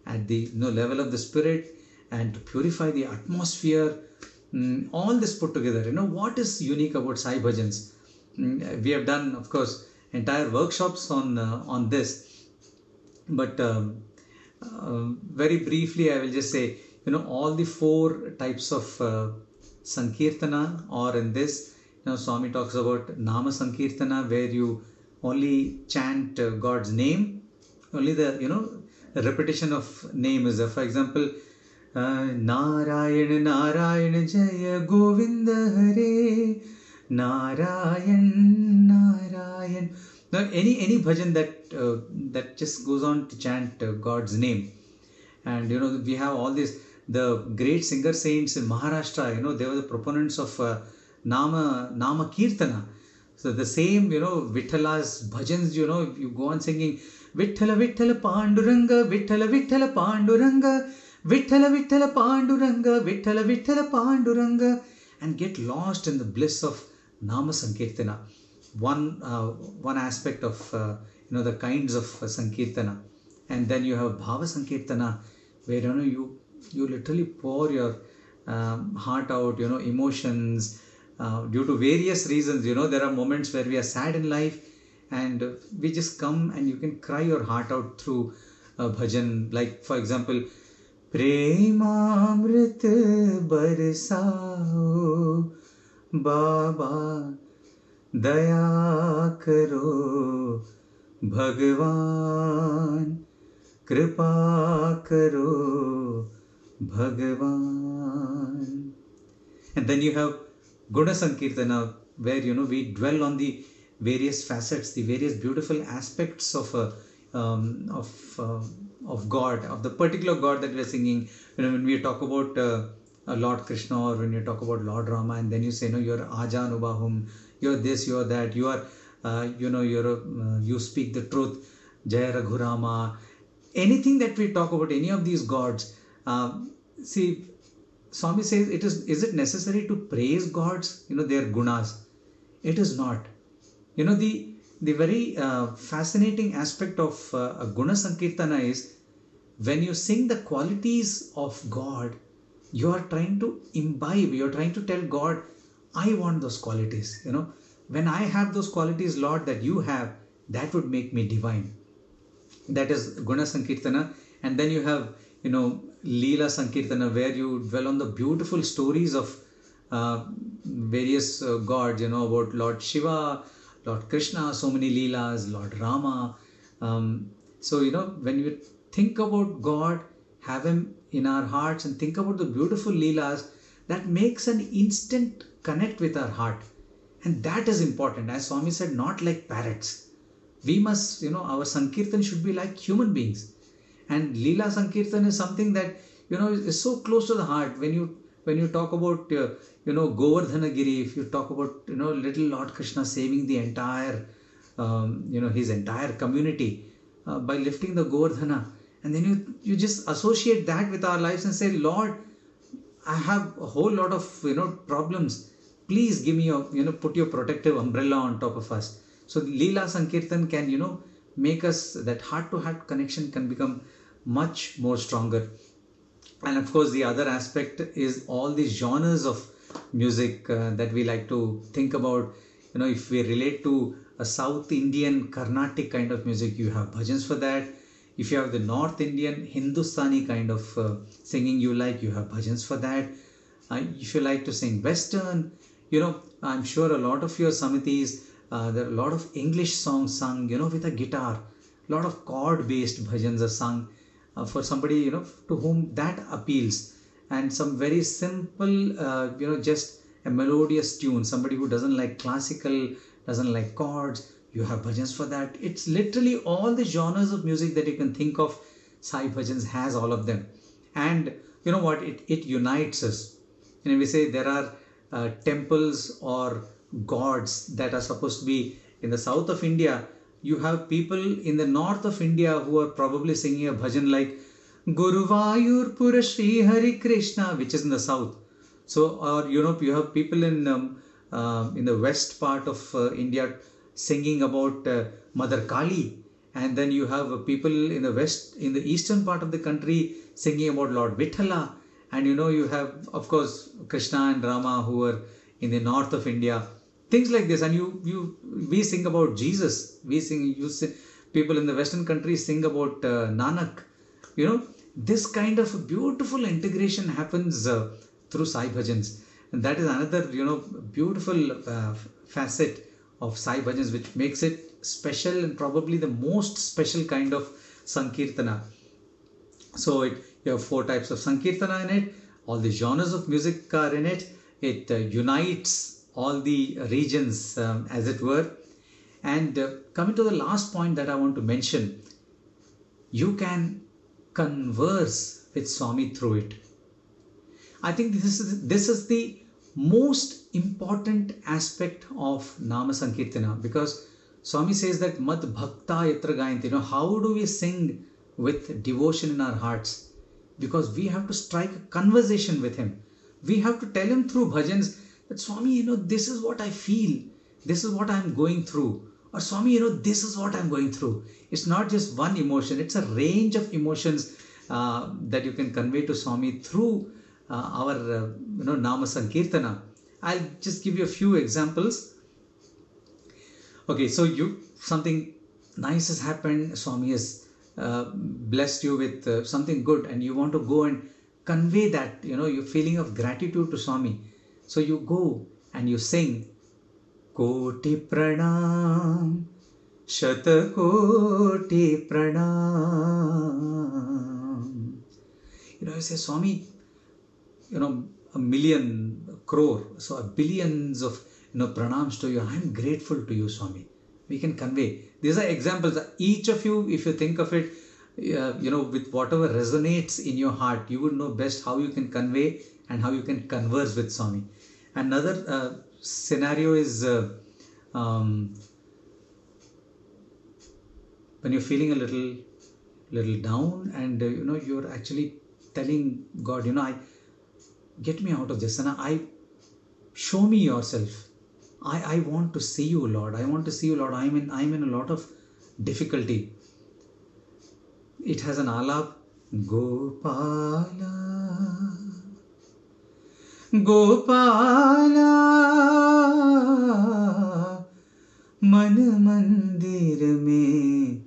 at the level of the spirit, and to purify the atmosphere. All this put together. What is unique about Sai Bhajans? We have done, of course, entire workshops on this. But very briefly, I will just say, all the four types of Sankirtana, or in this, Swami talks about Nama Sankirtana, where you only chant God's name. Only the repetition of name is there. For example, Narayan Narayan Jaya Govinda Hare, Narayan Narayan. Now any bhajan that just goes on to chant God's name. And we have all this, the great singer saints in Maharashtra, they were the proponents of Nama Kirtana. So the same, Vitthala's bhajans, you go on singing Vitthala Vitthala Panduranga, Vitthala Vitthala Panduranga, Vitthala Vitthala Panduranga, Vitthala Vitthala Panduranga, and get lost in the bliss of Nama Sankirtana. One aspect of the kinds of Sankirtana. And then you have Bhava Sankirtana, where you literally pour your heart out, emotions, due to various reasons. There are moments where we are sad in life, and we just come and you can cry your heart out through a bhajan. Like, for example, Premamrit barsao Baba, Daya karo Bhagwan, Kripa karo Bhagwan. And then you have Guna Sankirtana, where we dwell on the various facets, the various beautiful aspects of God, of the particular God that we are singing. When we talk about Lord Krishna, or when you talk about Lord Rama, and then you say, you're Ajanubahum, you're this, you're that, you are, you speak the truth, Jaya Raghurama. Anything that we talk about, any of these gods, see, Swami says, is it necessary to praise God's, their gunas? It is not. The very fascinating aspect of a Guna Sankirtana is when you sing the qualities of God, you are trying to imbibe, you are trying to tell God, I want those qualities. When I have those qualities, Lord, that you have, that would make me divine. That is Guna Sankirtana. And then you have, Leela Sankirtana, where you dwell on the beautiful stories of various gods, about Lord Shiva, Lord Krishna, so many Leelas, Lord Rama. So, when you think about God, have Him in our hearts and think about the beautiful Leelas, that makes an instant connect with our heart. And that is important. As Swami said, not like parrots. We must, our Sankirtan should be like human beings. And Leela Sankirtan is something that, is so close to the heart. When you talk about, Govardhanagiri, if you talk about, little Lord Krishna saving the entire, his entire community by lifting the Govardhana. And then you just associate that with our lives and say, Lord, I have a whole lot of, problems. Please give me put your protective umbrella on top of us. So Leela Sankirtan can, make us, that heart-to-heart connection can become much more stronger. And of course, the other aspect is all these genres of music that we like to think about. If we relate to a South Indian Carnatic kind of music, you have bhajans for that. If you have the North Indian Hindustani kind of singing you have bhajans for that. If you like to sing Western, I'm sure a lot of your samitis, there are a lot of English songs sung, with a guitar. A lot of chord-based bhajans are sung for somebody, to whom that appeals. And some very simple, just a melodious tune. Somebody who doesn't like classical, doesn't like chords, you have bhajans for that. It's literally all the genres of music that you can think of. Sai Bhajans has all of them. And you know what? It unites us. We say there are temples or gods that are supposed to be in the south of India. You have people in the north of India who are probably singing a bhajan like Guruvayur Pura Shri Hari Krishna, which is in the south. So, or you have people in the west part of India singing about Mother Kali, and then you have people in the eastern part of the country singing about Lord Vithala, and you have, of course, Krishna and Rama who are in the north of India. Things like this, and we sing about Jesus. People in the Western countries sing about Nanak. This kind of beautiful integration happens through Sai Bhajans, and that is another beautiful facet of Sai Bhajans, which makes it special and probably the most special kind of Sankirtana. So you have 4 types of Sankirtana in it. All the genres of music are in it. It unites all the regions, as it were. And coming to the last point that I want to mention, you can converse with Swami through it. I think this is the most important aspect of Nama Sankirtana, because Swami says that Mat Bhakta Yatra Gayanti. How do we sing with devotion in our hearts? Because we have to strike a conversation with Him. We have to tell Him through bhajans that Swami, this is what I feel. This is what I'm going through. Or Swami, this is what I'm going through. It's not just one emotion. It's a range of emotions that you can convey to Swami through our Nama Sankirtana. I'll just give you a few examples. Okay, so something nice has happened. Swami has blessed you with something good, and you want to go and convey that, your feeling of gratitude to Swami. So you go and you sing Koti Pranam, Shata Koti Pranam. You say, Swami, a million, a crore, so billions of pranams to you. I'm grateful to you, Swami. We can convey. These are examples. Each of you, if you think of it, with whatever resonates in your heart, you would know best how you can convey and how you can converse with Swami. Another scenario is when you're feeling a little down, and you're actually telling God, get me out of this, and show me yourself. I want to see you, Lord. I want to see you, Lord. I'm in a lot of difficulty. It has an alap. Gopala, Gopala, मन मंदिर में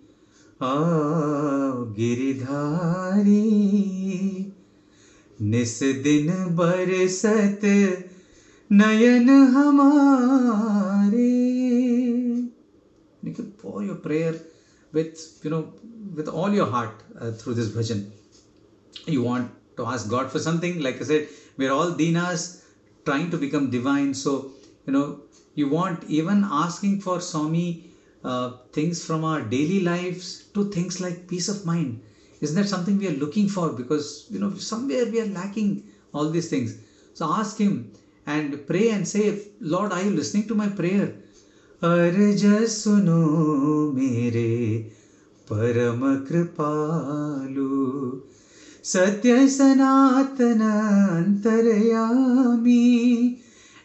आओ गिरधारी, निस दिन बरसत नयन हमारे. You can pour your prayer with all your heart through this bhajan. You want to ask God for something, like I said, we're all dinas trying to become divine. So you want even asking for Swami things from our daily lives to things like peace of mind. Isn't that something we are looking for? Because somewhere we are lacking all these things. So ask him and pray and say, Lord, are you listening to my prayer? अर्ज सुनो मेरे परम कृपालु, सत्य सनातन अंतरयामी.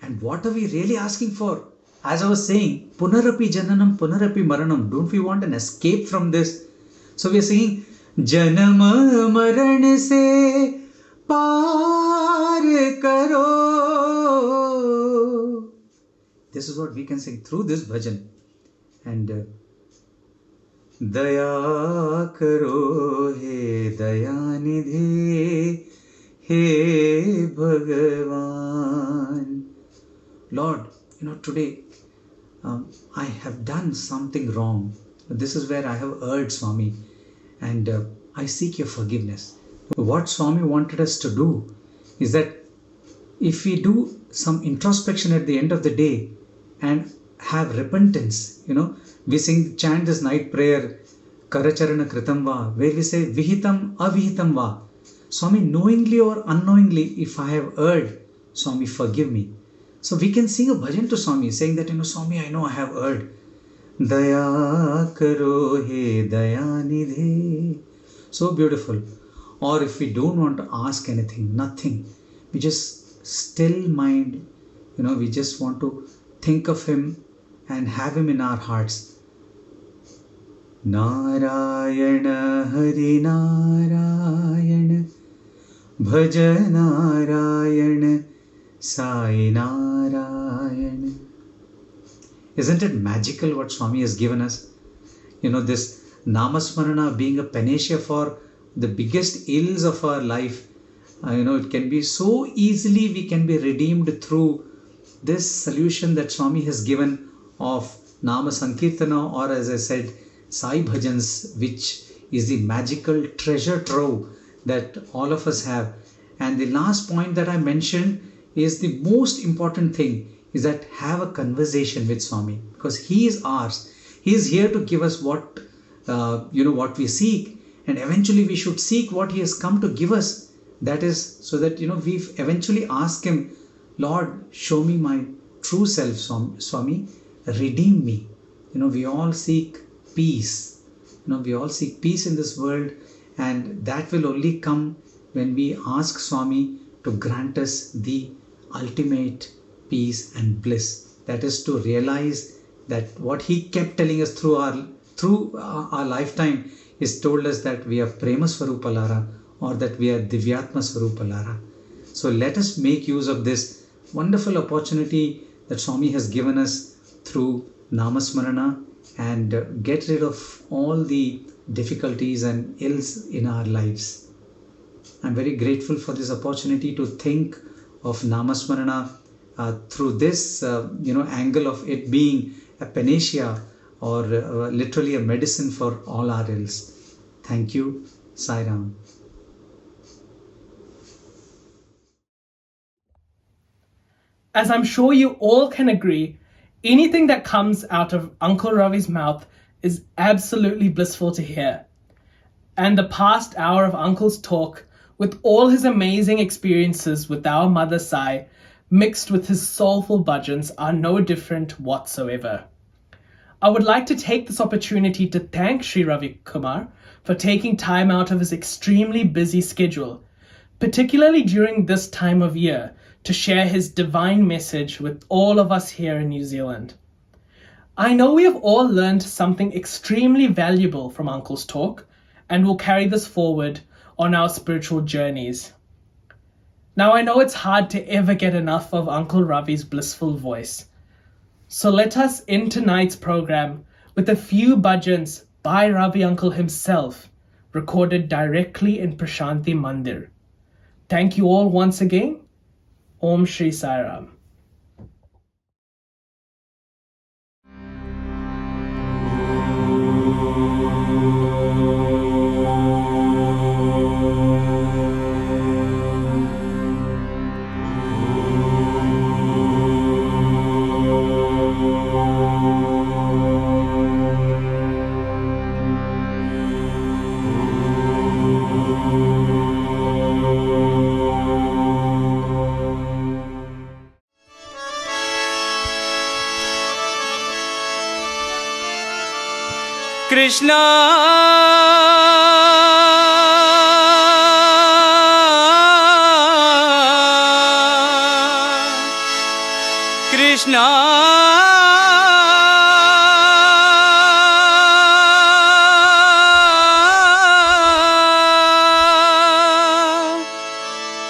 And what are we really asking for? As I was saying, punarapi jananam punarapi maranam. Don't we want an escape from this? So we are saying, janam maran se paar karo. This is what we can sing through this bhajan. And Daya karo he dayanidhi, he Bhagavan. Lord, today I have done something wrong. This is where I have erred, Swami, and I seek your forgiveness. What Swami wanted us to do is that if we do some introspection at the end of the day and have repentance, we chant this night prayer, Karacharana Kritam Va, where we say Vihitam Avihitam Va. Swami, knowingly or unknowingly, if I have erred, Swami, forgive me. So we can sing a bhajan to Swami, saying that, Swami, I know I have erred. Daya karo he dayanidhe. So beautiful. Or if we don't want to ask anything, nothing, we just still mind, we just want to think of him and have him in our hearts. Narayana Hari Narayana Bhaja Narayana Sai Narayana. Isn't it magical what Swami has given us? This Namasmarana being a panacea for the biggest ills of our life. It can be so easily, we can be redeemed through this solution that Swami has given of Nama Sankirtana, or as I said, Sai Bhajans, which is the magical treasure trove that all of us have. And the last point that I mentioned is the most important thing, is that have a conversation with Swami, because he is ours. He is here to give us what we seek, and eventually we should seek what he has come to give us. That is so that we eventually ask him, Lord, show me my true self, Swami, redeem me. We all seek peace. We all seek peace in this world, and that will only come when we ask Swami to grant us the ultimate peace and bliss. That is to realize that what he kept telling us through our lifetime is told us that we are Prema Swarupalara, or that we are Divyatma Swarupalara. So let us make use of this wonderful opportunity that Swami has given us through Namasmarana and get rid of all the difficulties and ills in our lives. I'm very grateful for this opportunity to think of Namasmarana through this angle of it being a panacea, or literally a medicine for all our ills. Thank you. Sai Ram. As I'm sure you all can agree, anything that comes out of Uncle Ravi's mouth is absolutely blissful to hear. And the past hour of Uncle's talk, with all his amazing experiences with our mother Sai, mixed with his soulful bhajans, are no different whatsoever. I would like to take this opportunity to thank Sri Ravi Kumar for taking time out of his extremely busy schedule particularly during this time of year, to share his divine message with all of us here in New Zealand. I know we have all learned something extremely valuable from Uncle's talk, and will carry this forward on our spiritual journeys. Now, I know it's hard to ever get enough of Uncle Ravi's blissful voice. So let us end tonight's program with a few bhajans by Ravi Uncle himself, recorded directly in Prashanti Mandir. Thank you all once again. Om Shri Sai Ram. Krishna Krishna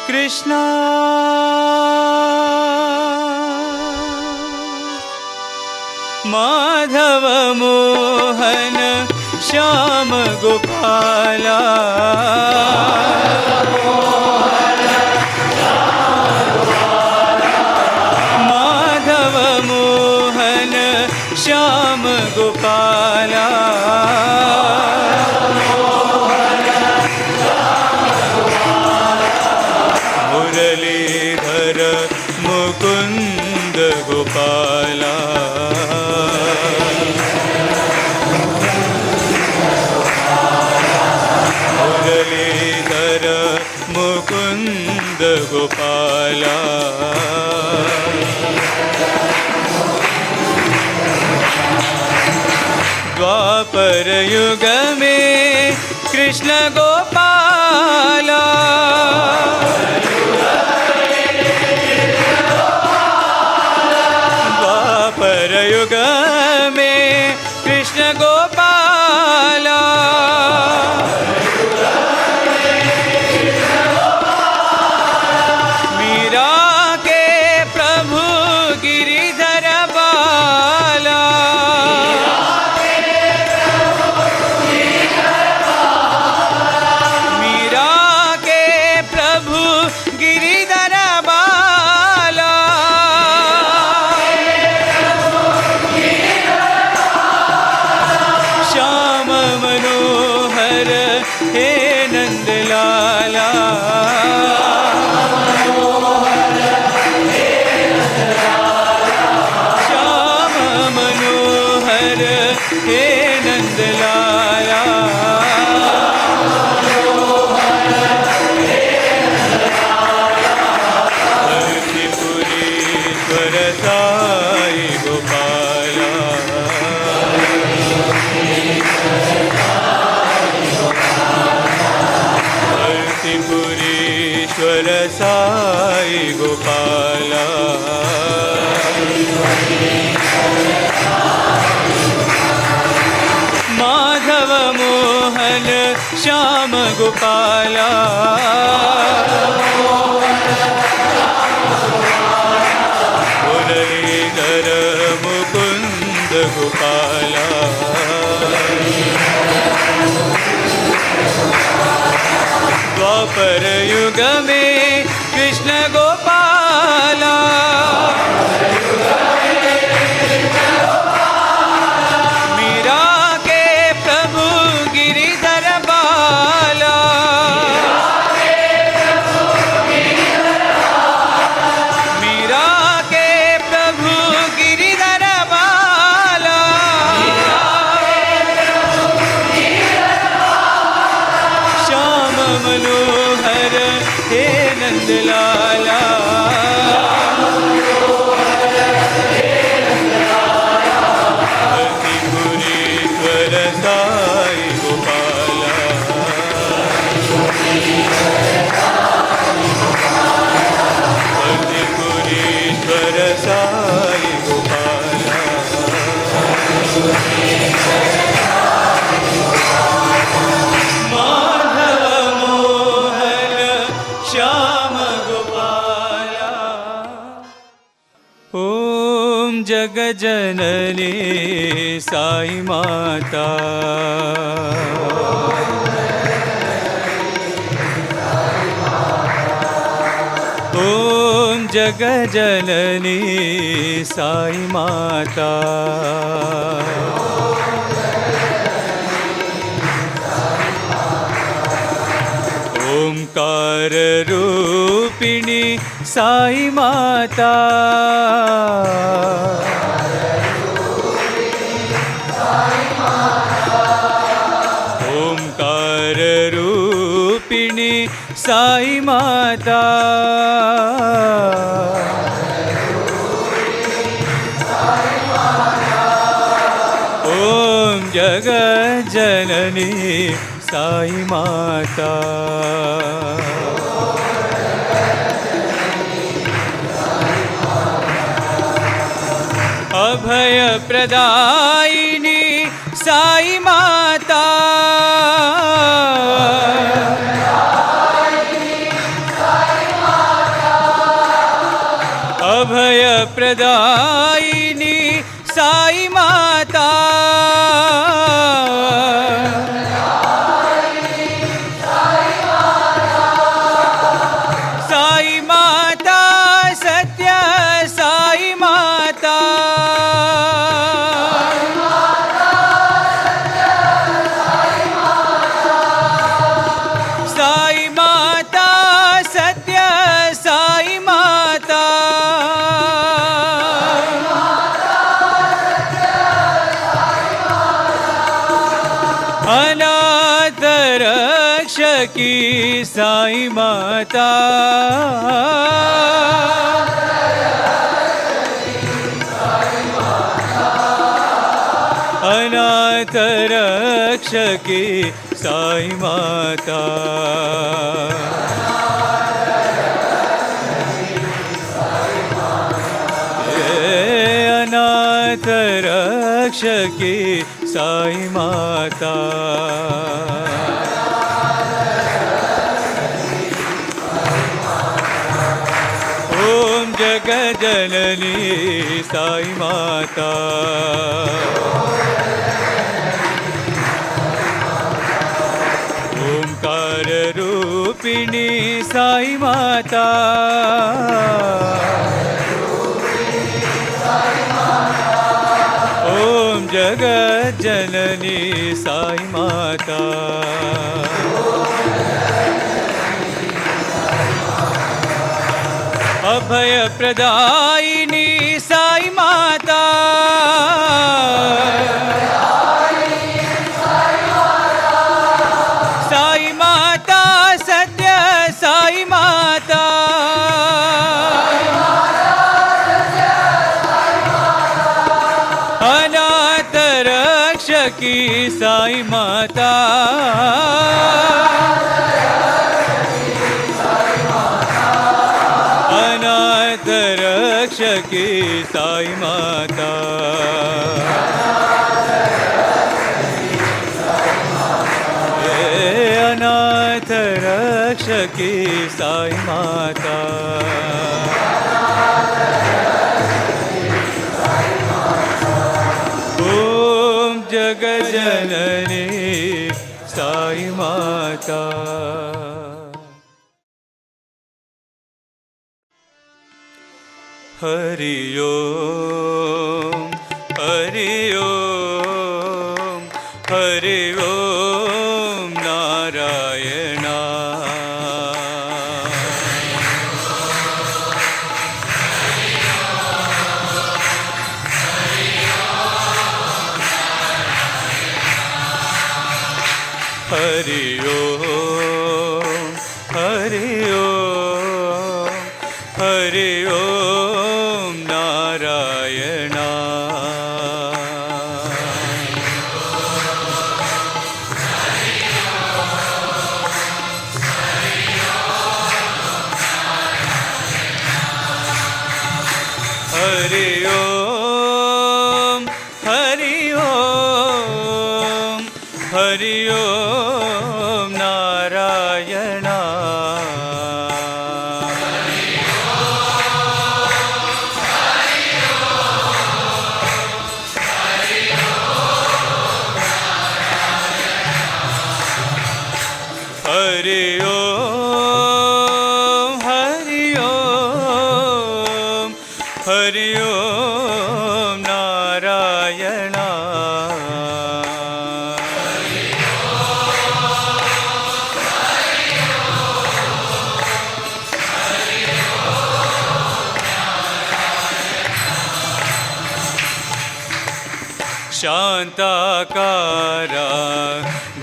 Krishna Madhava Mohan Shyam Gopala Madhava Mohan Shyam Gopala Muralidhar Mukund Gopala Mukund Gopala Dwapar Yuga mein Krishna Gopala Dwapar Yuga mein Krishna Gopala Sai Gopala Madhava Mohan Shyam Gopala Muralidhar Mukund Gopala Dwapar Yuga mein Krishna Gopala Meera ke Prabhu Giridhar Bala Meera ke Prabhu Giridhar Bala Shyam Manohar He Nand Lala Sai Gopala Madhav Mohan Shyam Gopala ओम जगजननी साई माता ओम जगजननी साई माता ओंकार रूपिणी साई माता ओंकार रूपिणी साई माता ओम जगज्जननी साई माता अभय प्रदायिनी साई माता अभय प्रदायिनी साई माता साई माता सत्य साई माता साई माता सत्य साई माता अनाथ रक्षकी साई माता अनाथ रक्षकी साई माता अनाथ रक्षकी साई माता ओम जगजननी साई माता ओंकार रूपिणी साई माता ओम जगज्जननी साई माता अभय प्रदायिनी साई माता साई माता सत्य साई माता अनाथ रक्षकी साई माता अनाथ रक्षकी साई माता अनाथ रक्षकी साई माता ओम जगजननी साई माता हरि ओम हरि ओम हरि ओम नारायणा हरि ओम हरि ओम हरि ओम Narayana Hari Hari Om, Hari Om, Hari Om Narayana. Hari Om, Hari Om, Hari Om Narayana. शान्ताकारा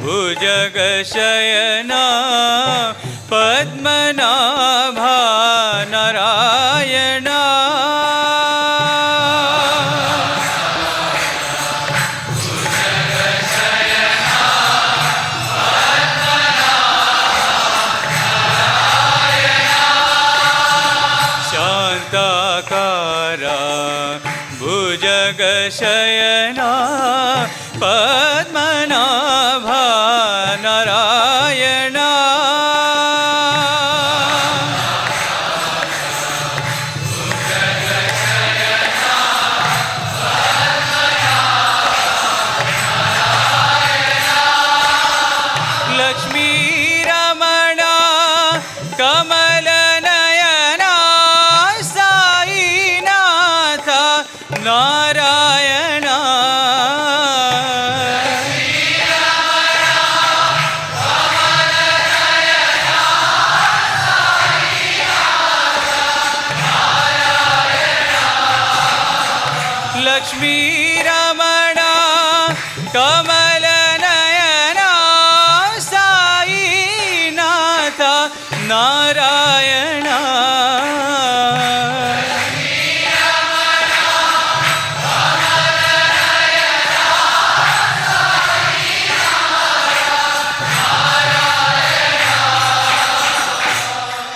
भुजगशयना Padmanabha Narayana. शान्ताकारा भुजगशयना Padmanabha Narayana. लक्ष्मीरमणा कमलनयना Sainath Narayana. लक्ष्मीरमणा कमलनयना Sainath Narayana.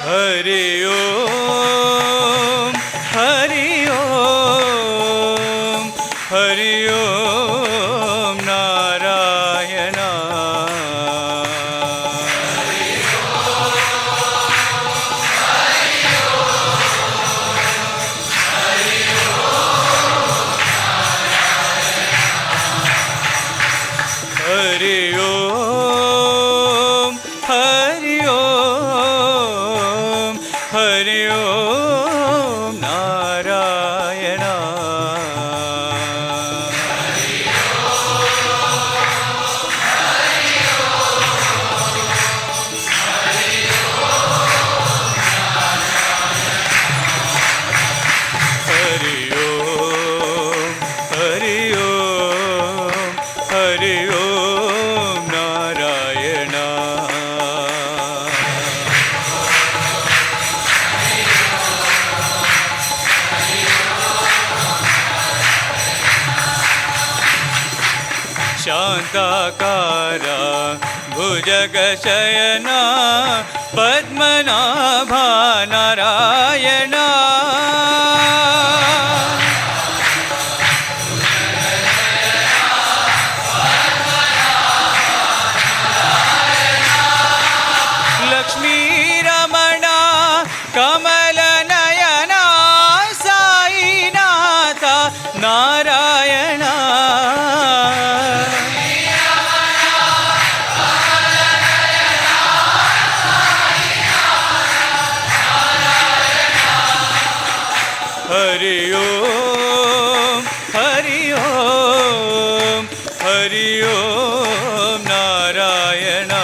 Hari Om, Hari Om, Hari Om Narayana. Hari Om, Hari Om, Hari Om Narayana. Hari Om, Hari Om, Hari Om Narayana. शान्ताकारा भुजगशयना Padmanabha Narayana. लक्ष्मीरमणा कमलनयना Sainath Narayana. Hari Om, Hari Om, Hari Om Narayana.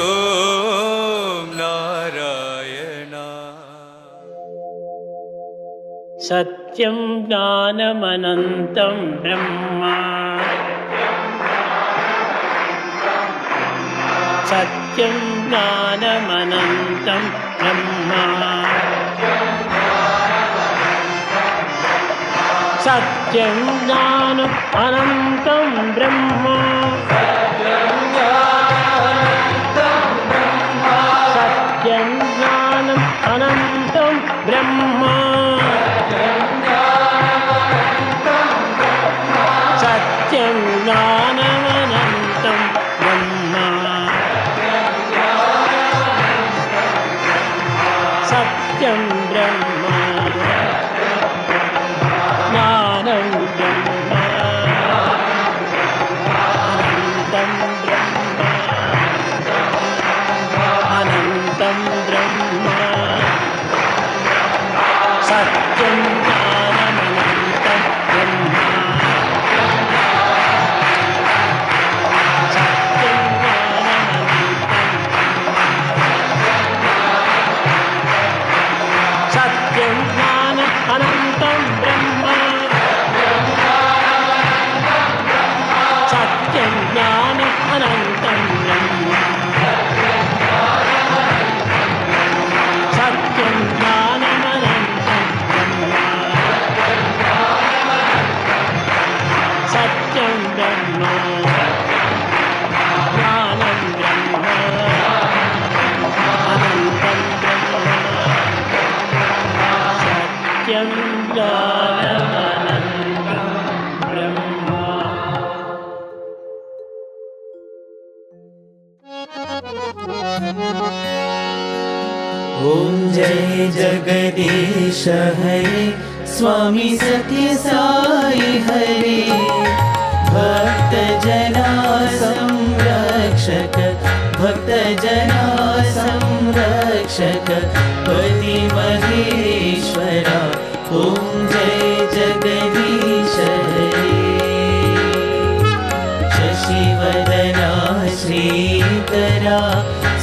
ओम नारायण। सत्यं ज्ञानमनन्तं ब्रह्म सत्यं ज्ञानमनन्तं ब्रह्म सत्यं ज्ञानम् अनन्तं ब्रह्म सत्यं ज्ञानम् अनन्तं ब्रह्म सत्यं ज्ञानमनन्तं ब्रह्म सत्यं ब्रह्म ज्ञानं ब्रह्म अनन्तं ब्रह्म अनन्तं ब्रह्म सत्यं ज्ञानमनन्तं ब्रह्म सत्यं ज्ञानमनन्तं सत्यं ज्ञानम् अनन्तं ब्रह्म सत्यं ज्ञानम् अनन्तं ब्रह्म सत्यं ज्ञानमनन्तं ब्रह्म सत्यं ब्रह्म ज्ञानं ब्रह्म अनन्तं ब्रह्म सत्यं ज्ञानमनन्तं ब्रह्म। ओम जय जगदीश हरे स्वामी सत्य साई हरे भक्त जना संरक्षक भक्त जना संरक्षक पति महेश्वरा ओम जय जगदीश हरे शशिवदना श्रीकरा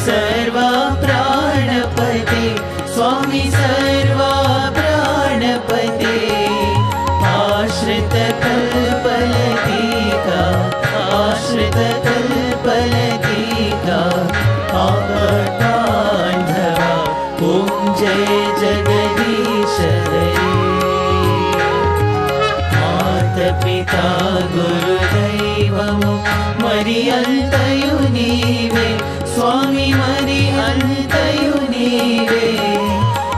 सर्वा प्राणपते स्वामी सर्वा प्राणपते आश्रित कल्पलतिका आश्रित कल्पलतिका आपदान्धवा ओम जय जगदीश हरे मातपिता गुरुदैवमु मरि अन्तयु नीवे स्वामी मरि अन्तयु नीवे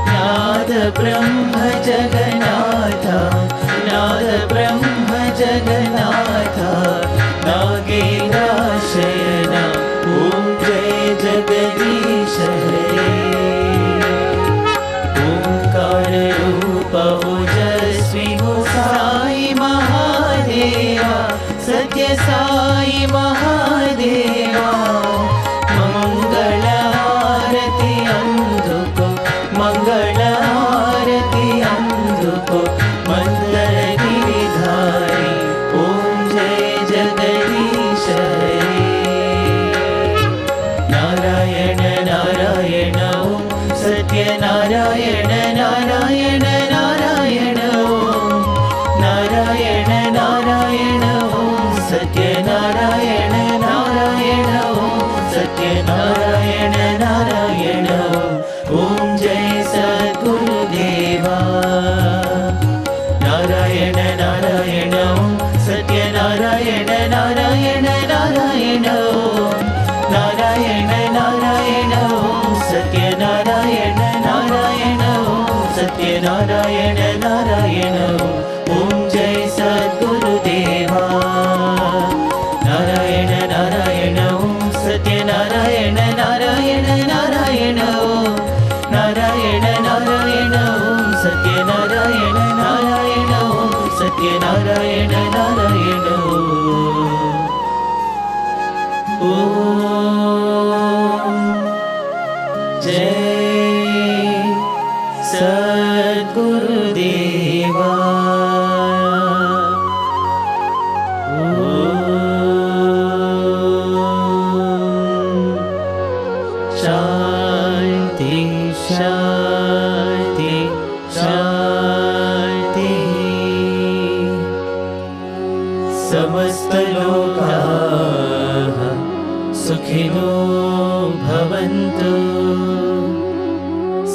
नाद ब्रह्म जगन्नाथ नाद ब्रह्म जगन्नाथ नागेन्द्रशयना ओम जय जगदीश हरे ओंकार रूप ओजस्वी हो साई महादेवा सत्य साई महादेवा मंगल आरती अंधुको मंगल आरती अंधुको मंगल गिरिधारी ओम जय जगदीश हरे नारायण नारायण ओम सत्य नारायण नारायण नारायण ओम नारायण नारायण ओम सत्य नारायण नारायण ओम सत्य नारायण नारायण ओम जय सद्गुरुदेवा नारायण नारायण ओम सत्य नारायण नारायण नारायण ओम नारायण नारायण ओम सत्य नारायण नारायण ओम सत्य नारायण नारायण ओम जय सद्गुरुदेवा नारायण नारायण ओम सत्य नारायण नारायण नारायण ओम नारायण नारायण ओम सत्य नारायण नारायण ओम सत्य नारायण नारायण ओम जय सद्गुरुदेवा ओम। शान्ति शान्ति शान्ति समस्तलोकाः सुखिनो भवन्तु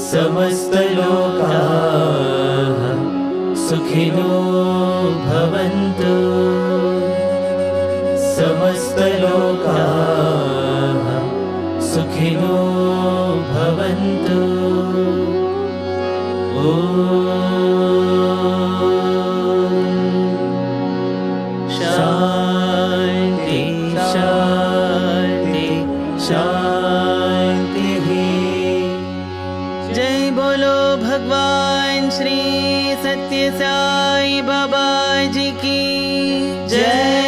समस्तलोकाः सुखिनो भवन्तु समस्तलोकाः सुखिनो भवन्तु ॐ शान्ति शान्ति शान्तिः जय बोलो भगवान श्री सत्य साई बाबा जी की जय।